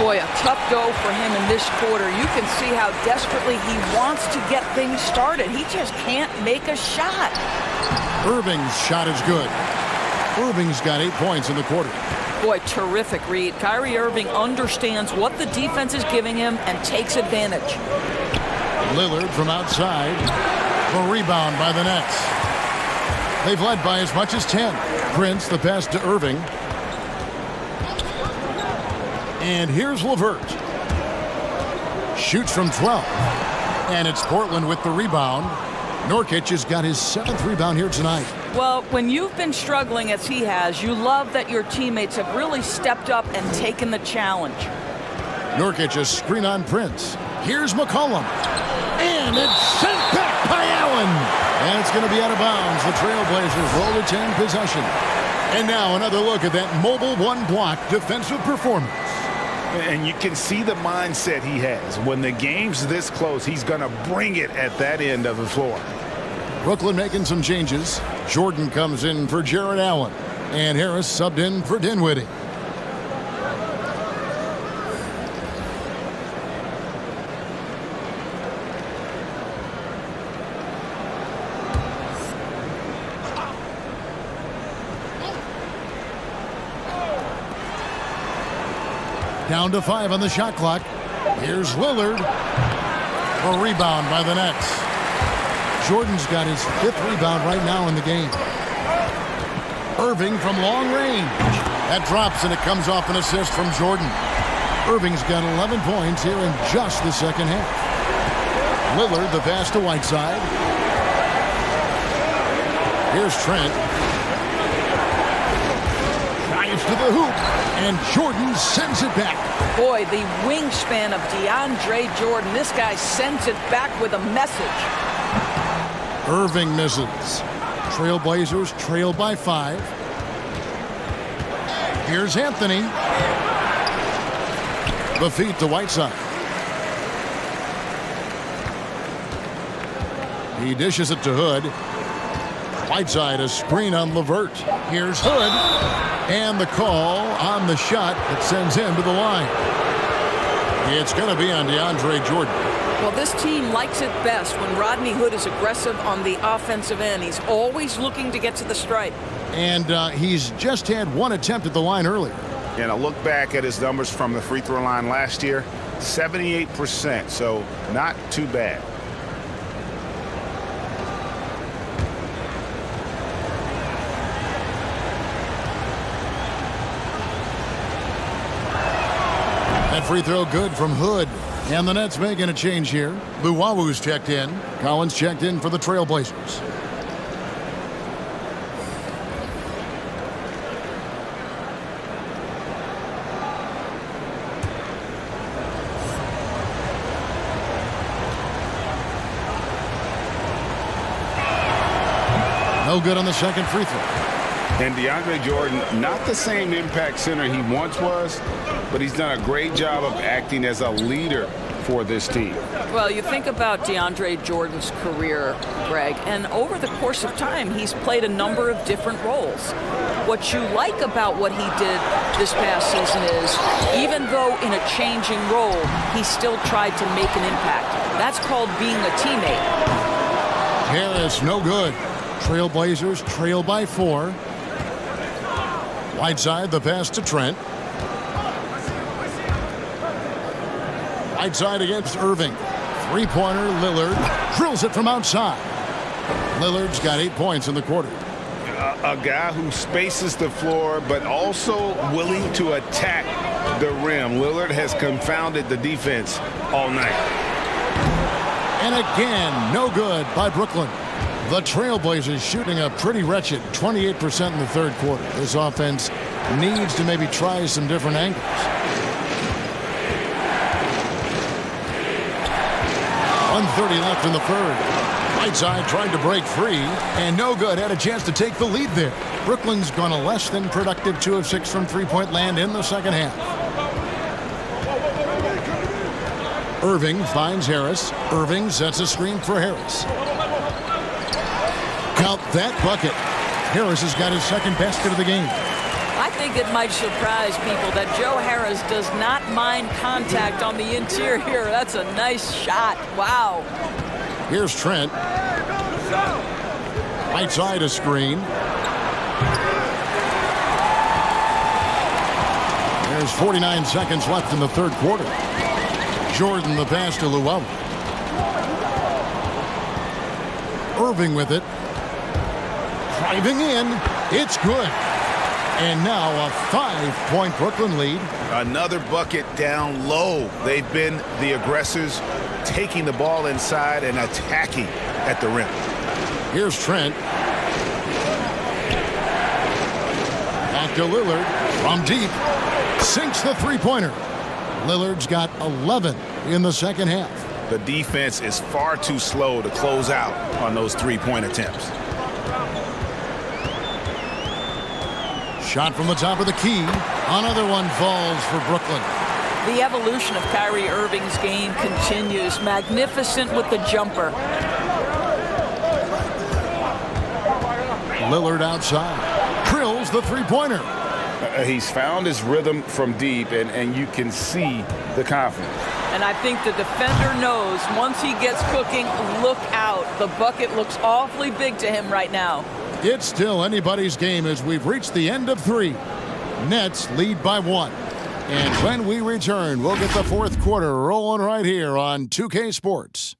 Boy, a tough go for him in this quarter. You can see how desperately he wants to get things started. He just can't make a shot. Irving's shot is good. Irving's got 8 points in the quarter. Boy, terrific read. Kyrie Irving understands what the defense is giving him and takes advantage. Lillard from outside. A rebound by the Nets. They've led by as much as 10. Prince the pass to Irving. And here's Levert. Shoots from 12. And it's Portland with the rebound. Nurkic has got his 7th rebound here tonight. Well, when you've been struggling as he has, you love that your teammates have really stepped up and taken the challenge. Nurkic a screen on Prince. Here's McCollum. And it's sent back by Allen. And it's going to be out of bounds. The Trailblazers roll to 10 possession. And now another look at that mobile one-block defensive performance. And you can see the mindset he has. When the game's this close, he's going to bring it at that end of the floor. Brooklyn making some changes. Jordan comes in for Jarrett Allen. And Harris subbed in for Dinwiddie. Down to 5 on the shot clock. Here's Lillard. A rebound by the Nets. Jordan's got his 5th rebound right now in the game. Irving from long range. That drops and it comes off an assist from Jordan. Irving's got 11 points here in just the second half. Lillard the pass to Whiteside. Here's Trent. Drives to the hoop. And Jordan sends it back. Boy, the wingspan of DeAndre Jordan. This guy sends it back with a message. Irving misses. Trailblazers trail by 5. Here's Anthony. The feed to Whiteside. He dishes it to Hood. Whiteside a screen on Levert. Here's Hood. And the call on the shot that sends him to the line. It's going to be on DeAndre Jordan. Well, this team likes it best when Rodney Hood is aggressive on the offensive end. He's always looking to get to the stripe. And he's just had 1 attempt at the line earlier. And a look back at his numbers from the free throw line last year, 78%, so not too bad. That free throw good from Hood. And the Nets making a change here. Luwawu's checked in. Collins checked in for the Trailblazers. No good on the second free throw. And DeAndre Jordan, not the same impact center he once was, but he's done a great job of acting as a leader for this team. Well, you think about DeAndre Jordan's career, Greg, and over the course of time, he's played a number of different roles. What you like about what he did this past season is, even though in a changing role, he still tried to make an impact. That's called being a teammate. Harris, no good. Trailblazers trail by 4. Whiteside, the pass to Trent. Whiteside against Irving. Three-pointer, Lillard drills it from outside. Lillard's got 8 points in the quarter. A guy who spaces the floor, but also willing to attack the rim. Lillard has confounded the defense all night. And again, no good by Brooklyn. The Trailblazers shooting a pretty wretched 28% in the third quarter. This offense needs to maybe try some different angles. .130 left in the third. Whiteside tried to break free, and no good. Had a chance to take the lead there. Brooklyn's gone a less than productive 2 of 6 from three-point land in the second half. Irving finds Harris. Irving sets a screen for Harris. Count that bucket. Harris has got his second basket of the game. I think it might surprise people that Joe Harris does not mind contact on the interior. That's a nice shot. Wow. Here's Trent. Right side a screen. There's 49 seconds left in the third quarter. Jordan the pass to Llewellyn. Irving with it. Driving in. It's good. And now a 5-point Brooklyn lead. Another bucket down low. They've been the aggressors, taking the ball inside and attacking at the rim. Here's Trent. Back to Lillard from deep. Sinks the three-pointer. Lillard's got 11 in the second half. The defense is far too slow to close out on those three-point attempts. Shot from the top of the key. Another one falls for Brooklyn. The evolution of Kyrie Irving's game continues. Magnificent with the jumper. Lillard outside. Drills the three-pointer. He's found his rhythm from deep, and you can see the confidence. And I think the defender knows once he gets cooking, look out. The bucket looks awfully big to him right now. It's still anybody's game as we've reached the end of three. Nets lead by 1. And when we return, we'll get the fourth quarter rolling right here on 2K Sports.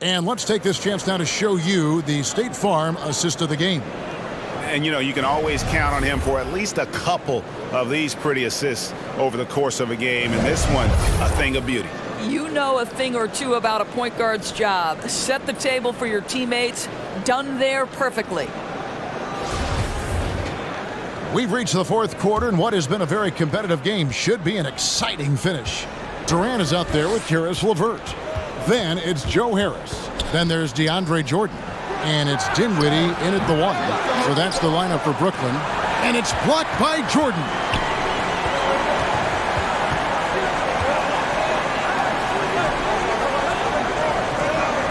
And let's take this chance now to show you the State Farm assist of the game. And, you know, you can always count on him for at least a couple of these pretty assists over the course of a game. And this one, a thing of beauty. You know a thing or two about a point guard's job. Set the table for your teammates. Done there perfectly. We've reached the fourth quarter, and what has been a very competitive game should be an exciting finish. Durant is out there with Karis LeVert. Then it's Joe Harris. Then there's DeAndre Jordan. And it's Dinwiddie in at the 1. So that's the lineup for Brooklyn. And it's blocked by Jordan.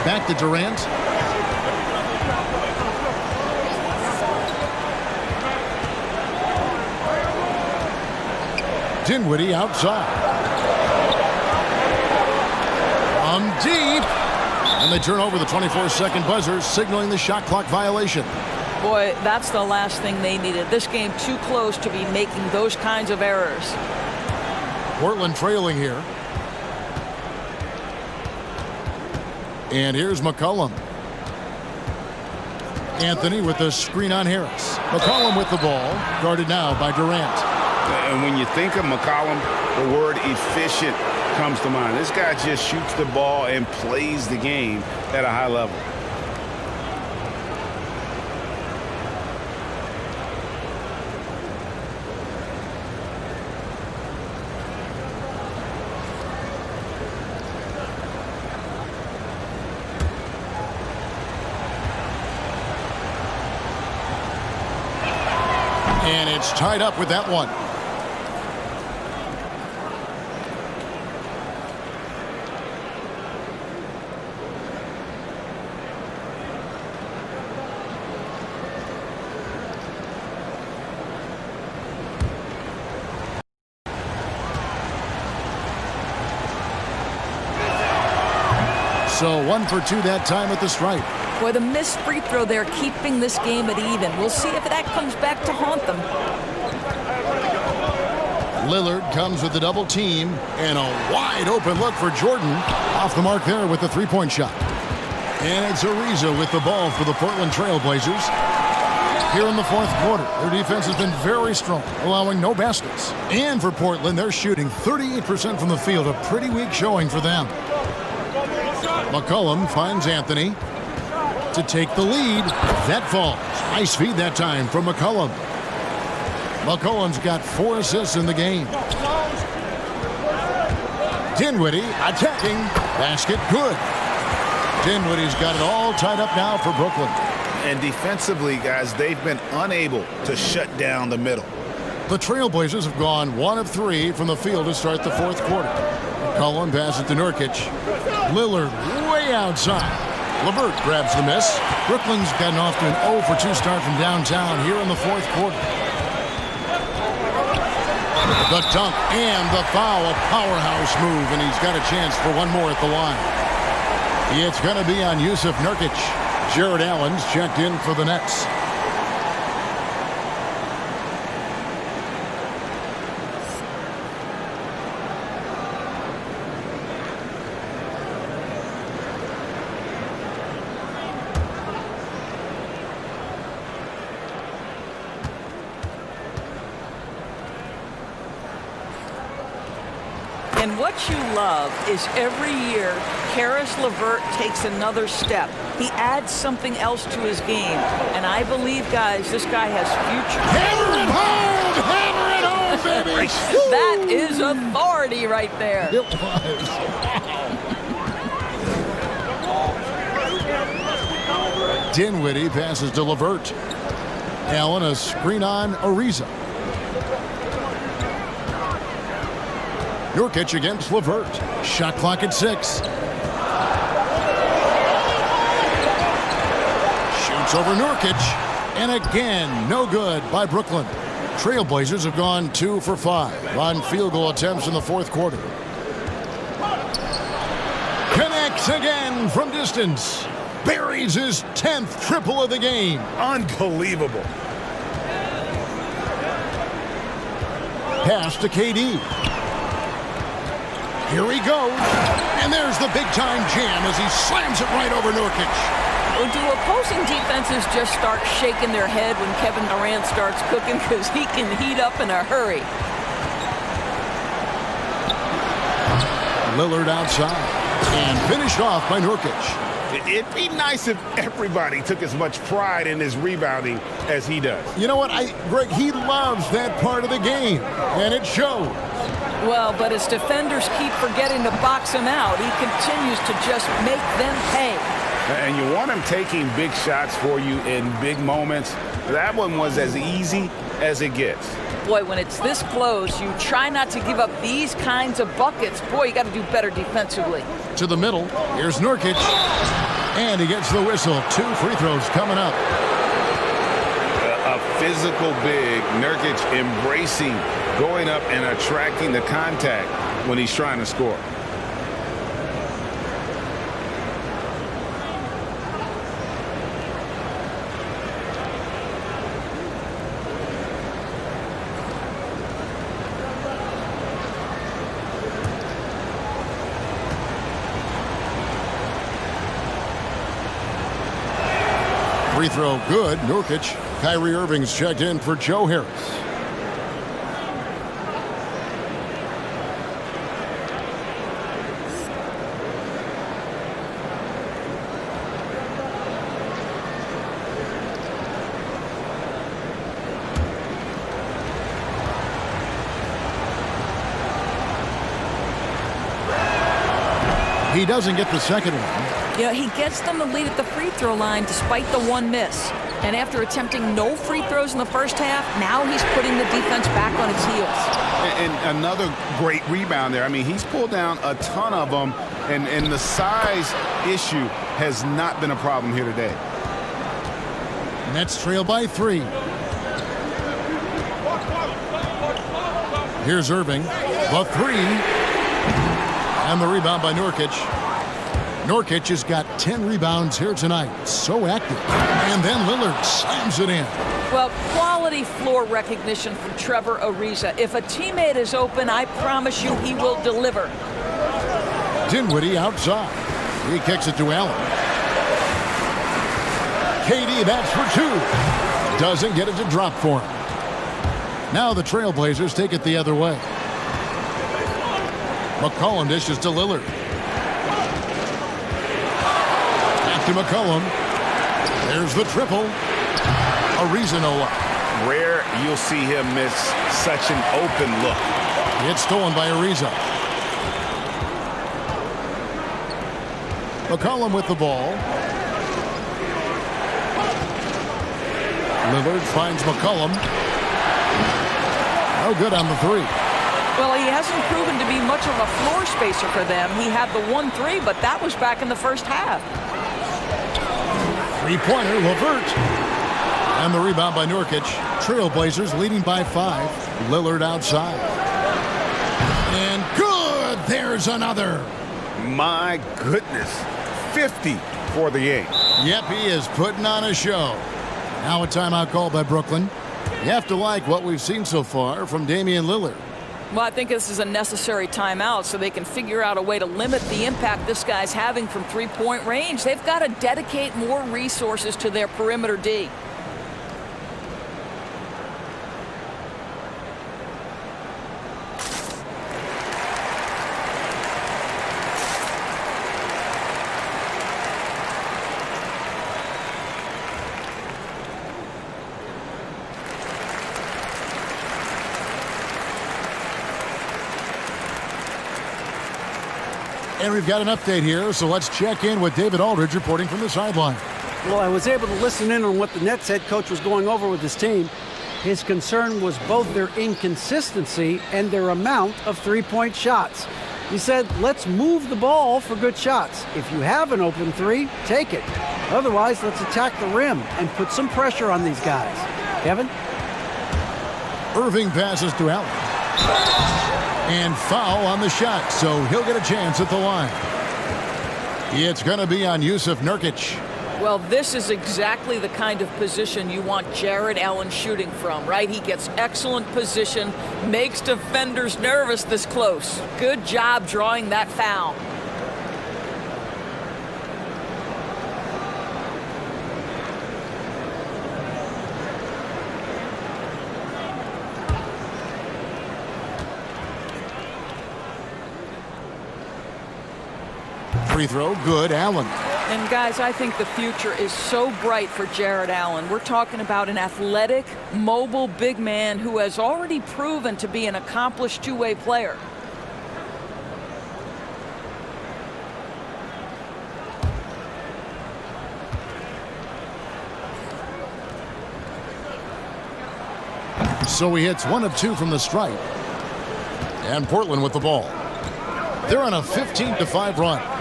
Back to Durant. Dinwiddie outside. From deep. And they turn over the 24-second buzzer, signaling the shot clock violation. Boy, that's the last thing they needed. This game too close to be making those kinds of errors. Portland trailing here. And here's McCollum. Anthony with the screen on Harris. McCollum with the ball, guarded now by Durant. And when you think of McCollum, the word efficient comes to mind. This guy just shoots the ball and plays the game at a high level. And it's tied up with that one. So 1 for 2 that time at the stripe. Boy, the missed free throw there keeping this game at even. We'll see if that comes back to haunt them. Lillard comes with the double team and a wide open look for Jordan. Off the mark there with the three-point shot. And it's Ariza with the ball for the Portland Trailblazers. Here in the fourth quarter, their defense has been very strong, allowing no baskets. And for Portland, they're shooting 38% from the field, a pretty weak showing for them. McCollum finds Anthony. to take the lead. That falls. Nice feed that time from McCollum. McCollum's got 4 assists in the game. Dinwiddie attacking. Basket good. Dinwiddie's got it all tied up now for Brooklyn. And defensively, guys, they've been unable to shut down the middle. The Trailblazers have gone 1 of 3 from the field to start the fourth quarter. McCollum passes to Nurkic. Lillard way outside. LeVert grabs the miss. Brooklyn's gotten off to an 0 for 2 start from downtown here in the fourth quarter. The dunk and the foul, a powerhouse move, and he's got a chance for one more at the line. It's going to be on Yusuf Nurkic. Jared Allen's checked in for the Nets. And what you love is every year, Karis LeVert takes another step. He adds something else to his game. And I believe, guys, this guy has future. Hammer it home! Hammer it home, baby! That is authority right there. It was. Dinwiddie passes to LeVert. Allen a screen on Ariza. Nurkic against LeVert. Shot clock at 6. Shoots over Nurkic. And again, no good by Brooklyn. Trailblazers have gone 2 for 5 on field goal attempts in the fourth quarter. Connects again from distance. Buries his 10th triple of the game. Unbelievable. Pass to KD. Here he goes. And there's the big-time jam as he slams it right over Nurkic. Well, do opposing defenses just start shaking their head when Kevin Durant starts cooking? Because he can heat up in a hurry. Lillard outside. And finished off by Nurkic. It'd be nice if everybody took as much pride in his rebounding as he does. You know what, Greg, he loves that part of the game. And it shows. Well, but his defenders keep forgetting to box him out. He continues to just make them pay. And you want him taking big shots for you in big moments. That one was as easy as it gets. Boy, when it's this close, you try not to give up these kinds of buckets. Boy, you got to do better defensively. To the middle. Here's Nurkic. And he gets the whistle. 2 free throws coming up. A physical big. Nurkic embracing, going up and attracting the contact when he's trying to score. Free throw good. Nurkic. Kyrie Irving's checked in for Joe Harris. He doesn't get the second one. Yeah, he gets them the lead at the free throw line despite the one miss. And after attempting no free throws in the first half, now he's putting the defense back on its heels. And another great rebound there. I mean, he's pulled down a ton of them, and the size issue has not been a problem here today. Nets trail by 3. Here's Irving. The 3. And the rebound by Nurkic. Nurkic has got 10 rebounds here tonight. So active. And then Lillard slams it in. Well, quality floor recognition from Trevor Ariza. If a teammate is open, I promise you he will deliver. Dinwiddie outside. He kicks it to Allen. KD, that's for 2. Doesn't get it to drop for him. Now the Trailblazers take it the other way. McCollum dishes to Lillard. Back to McCollum. There's the triple. Ariza no luck. Rare you'll see him miss such an open look. It's stolen by Ariza. McCollum with the ball. Lillard finds McCollum. No good on the three. Well, he hasn't proven to be much of a floor spacer for them. He had the 1-3, but that was back in the first half. Three-pointer, Levert. And the rebound by Nurkic. Trailblazers leading by 5. Lillard outside. And good! There's another. My goodness. 50 for the game. Yep, he is putting on a show. Now a timeout call by Brooklyn. You have to like what we've seen so far from Damian Lillard. Well, I think this is a necessary timeout so they can figure out a way to limit the impact this guy's having from three-point range. They've got to dedicate more resources to their perimeter D. And we've got an update here, so let's check in with David Aldridge reporting from the sideline. Well, I was able to listen in on what the Nets head coach was going over with his team. His concern was both their inconsistency and their amount of three-point shots. He said, let's move the ball for good shots. If you have an open three, take it. Otherwise, let's attack the rim and put some pressure on these guys. Kevin? Irving passes to Allen. And foul on the shot, so he'll get a chance at the line. It's going to be on Yusuf Nurkic. Well, this is exactly the kind of position you want Jared Allen shooting from, right? He gets excellent position, makes defenders nervous this close. Good job drawing that foul. Free throw, good, Allen. And guys, I think the future is so bright for Jared Allen. We're talking about an athletic, mobile big man who has already proven to be an accomplished two-way player. So he hits 1 of 2 from the stripe. And Portland with the ball. They're on a 15-5 run.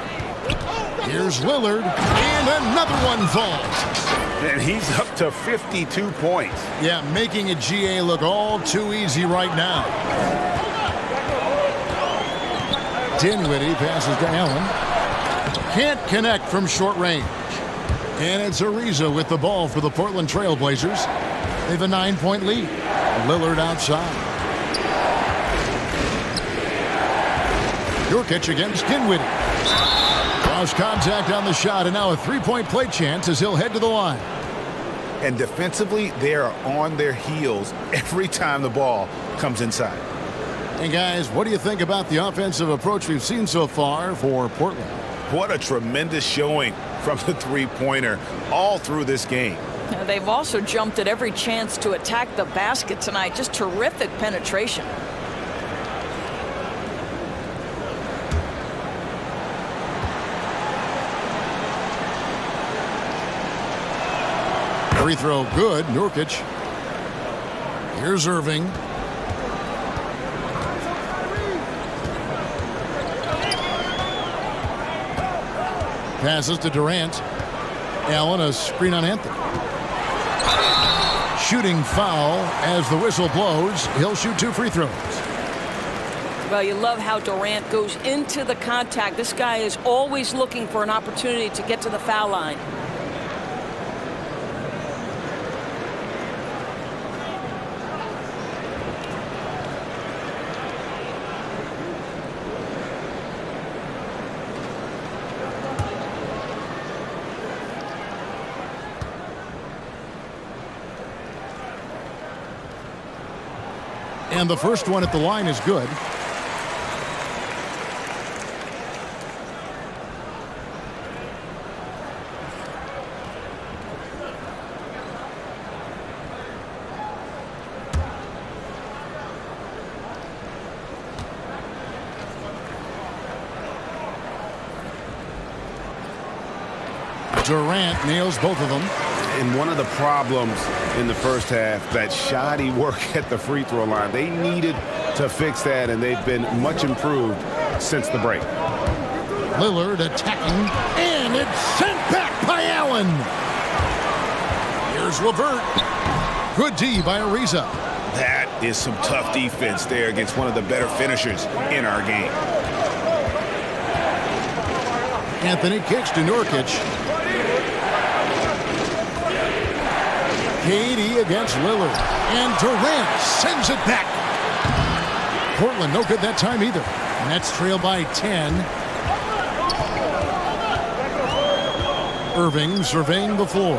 Here's Lillard, and another one falls. And he's up to 52 points. Yeah, making a GA look all too easy right now. Dinwiddie passes to Allen. Can't connect from short range. And it's Ariza with the ball for the Portland Trailblazers. They have a 9-point lead. Lillard outside. Nurkic against Dinwiddie. Cross contact on the shot, and now a three-point play chance as he'll head to the line. And defensively, they are on their heels every time the ball comes inside. And guys, what do you think about the offensive approach we've seen so far for Portland? What a tremendous showing from the three-pointer all through this game. They've also jumped at every chance to attack the basket tonight. Just terrific penetration. Free throw good, Nurkic. Here's Irving. Passes to Durant. Allen, a screen on Anthony. Shooting foul as the whistle blows. He'll shoot 2 free throws. Well, you love how Durant goes into the contact. This guy is always looking for an opportunity to get to the foul line. And the first one at the line is good. Durant nails both of them. And one of the problems in the first half, that shoddy work at the free throw line. They needed to fix that, and they've been much improved since the break. Lillard attacking, and it's sent back by Allen. Here's LeVert. Good D by Ariza. That is some tough defense there against one of the better finishers in our game. Anthony kicks to Nurkic. KD against Lillard. And Durant sends it back. Portland no good that time either. Nets trail by 10. Irving surveying the floor.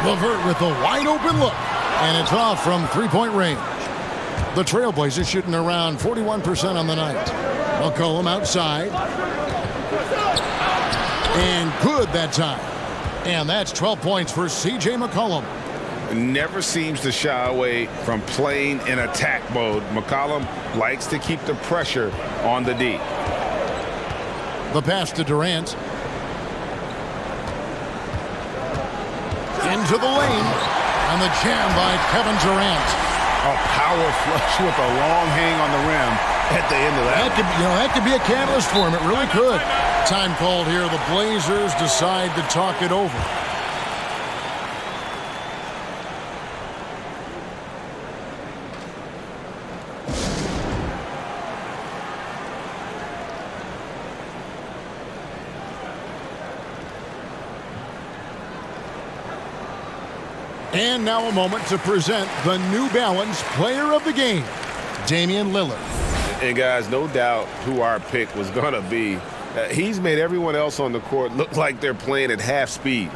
LeVert with a wide open look. And it's off from three-point range. The Trailblazers shooting around 41% on the night. McCollum outside. And good that time. And that's 12 points for C.J. McCollum. Never seems to shy away from playing in attack mode. McCollum likes to keep the pressure on the D. The pass to Durant. Into the lane. And the jam by Kevin Durant. A power flush with a long hang on the rim at the end of that. That could be a catalyst for him. It really could. Time called here. The Blazers decide to talk it over. And now a moment to present the New Balance Player of the Game, Damian Lillard. And guys, no doubt who our pick was going to be. He's made everyone else on the court look like they're playing at half speed.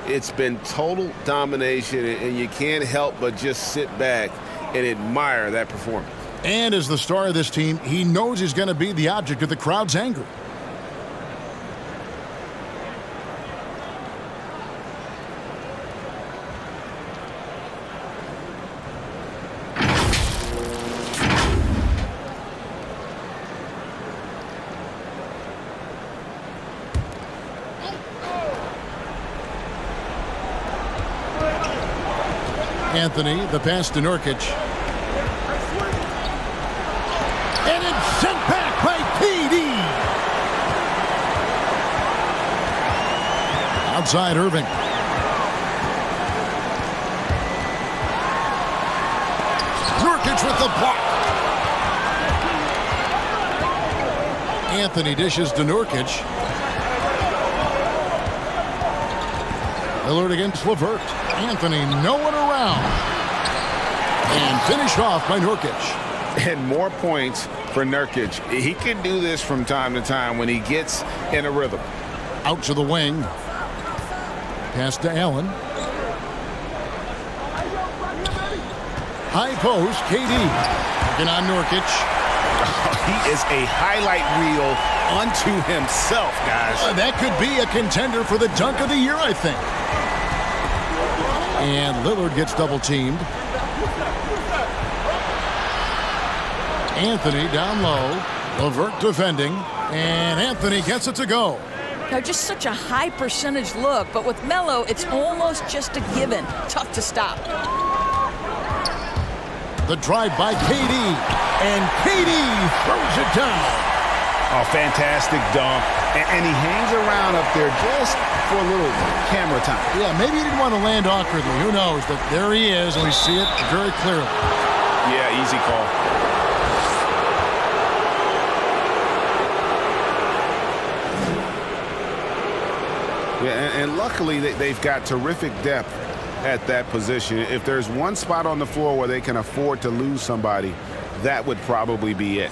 It's been total domination, and you can't help but just sit back and admire that performance. And as the star of this team, he knows he's going to be the object of the crowd's anger. Anthony, the pass to Nurkic. And it's sent back by KD. Outside Irving. Nurkic with the block. Anthony dishes to Nurkic. Lillard against LeVert. Anthony no one around. And finished off by Nurkic. And more points for Nurkic. He can do this from time to time when he gets in a rhythm. Out to the wing. Pass to Allen. High post, KD. Looking on Nurkic. He is a highlight reel unto himself, guys. That could be a contender for the dunk of the year, I think. And Lillard gets double-teamed. Anthony down low. LeVert defending. And Anthony gets it to go. Now, just such a high percentage look, but with Melo, it's almost just a given. Tough to stop. The drive by KD. And KD throws it down. A fantastic dunk. And he hangs around up there just for a little camera time. Yeah, maybe he didn't want to land awkwardly. Who knows? But there he is, and we see it very clearly. Yeah, easy call. Yeah, and luckily they've got terrific depth at that position. If there's one spot on the floor where they can afford to lose somebody, that would probably be it.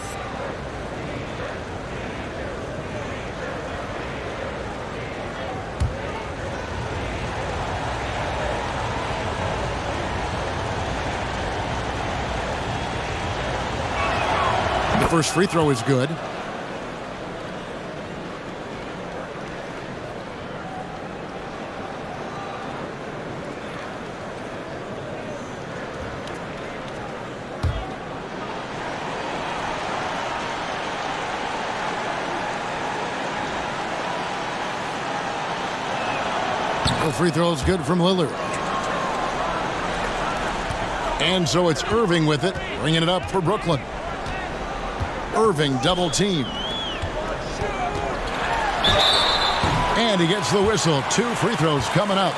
The first free throw is good. The free throw is good from Lillard. And so it's Irving with it, bringing it up for Brooklyn. Irving double team. And he gets the whistle. 2 free throws coming up.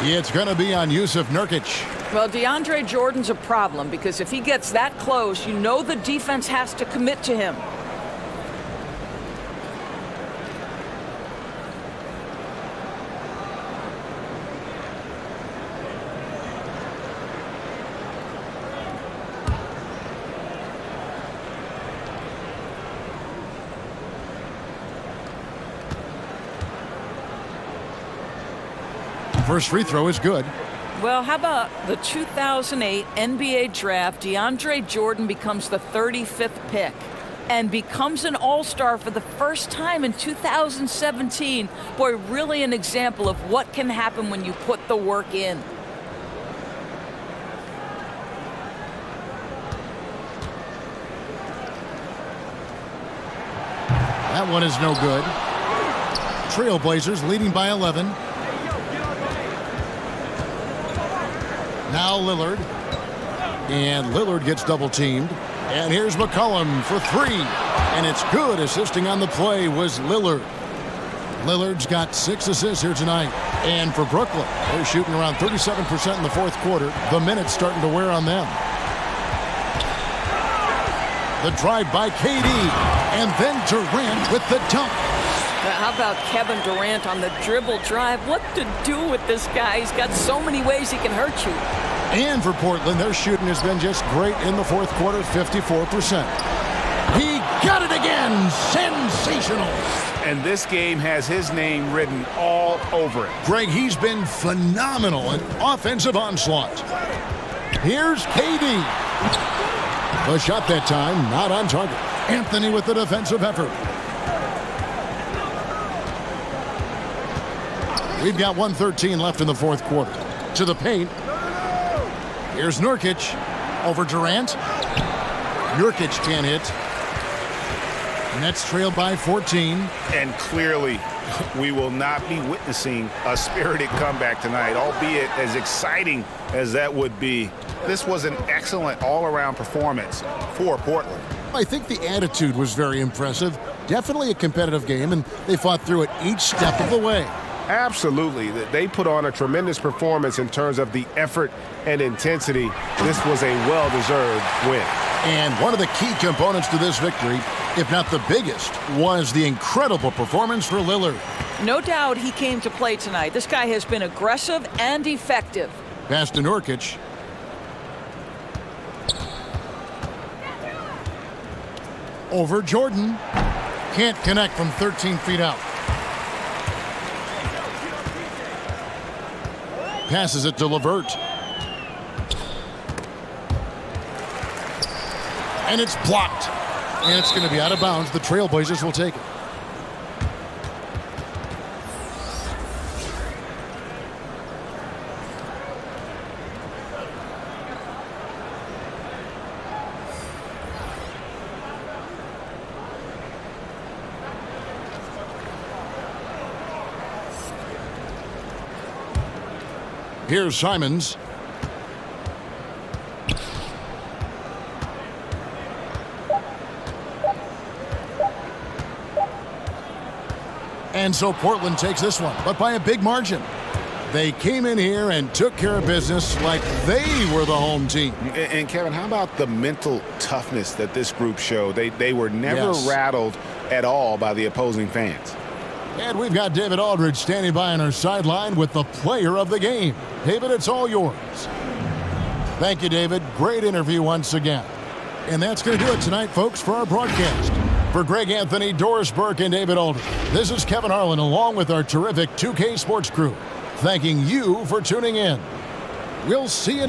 It's going to be on Yusuf Nurkic. Well, DeAndre Jordan's a problem because if he gets that close, you know the defense has to commit to him. First free throw is good. Well, how about the 2008 NBA draft? DeAndre Jordan becomes the 35th pick and becomes an all-star for the first time in 2017. Boy, really an example of what can happen when you put the work in. That one is no good. Trailblazers leading by 11. Now Lillard. And Lillard gets double teamed. And here's McCollum for 3. And it's good. Assisting on the play was Lillard. Lillard's got 6 assists here tonight. And for Brooklyn, they're shooting around 37% in the fourth quarter. The minutes starting to wear on them. The drive by KD. And then Durant with the dunk. How about Kevin Durant on the dribble drive? What to do with this guy? He's got so many ways he can hurt you. And for Portland, their shooting has been just great in the fourth quarter, 54%. He got it again. Sensational. And this game has his name written all over it. Greg, he's been phenomenal in offensive onslaught. Here's KD. The shot that time, not on target. Anthony with the defensive effort. We've got 1:13 left in the fourth quarter. To the paint. Here's Nurkic over Durant. Nurkic can't hit. Nets trail by 14. And clearly, we will not be witnessing a spirited comeback tonight, albeit as exciting as that would be. This was an excellent all-around performance for Portland. I think the attitude was very impressive. Definitely a competitive game, and they fought through it each step of the way. Absolutely. They put on a tremendous performance in terms of the effort and intensity. This was a well-deserved win. And one of the key components to this victory, if not the biggest, was the incredible performance for Lillard. No doubt he came to play tonight. This guy has been aggressive and effective. Pass to Nurkic. Over Jordan. Can't connect from 13 feet out. Passes it to LeVert. And it's blocked. And it's going to be out of bounds. The Trailblazers will take it. Here's Simons. And so Portland takes this one, but by a big margin. They came in here and took care of business like they were the home team. And Kevin, how about the mental toughness that this group showed? They were never rattled at all by the opposing fans. And we've got David Aldridge standing by on our sideline with the player of the game. David, it's all yours. Thank you, David. Great interview once again. And that's going to do it tonight, folks, for our broadcast. For Greg Anthony, Doris Burke, and David Aldridge, this is Kevin Harlan along with our terrific 2K Sports crew, thanking you for tuning in. We'll see you next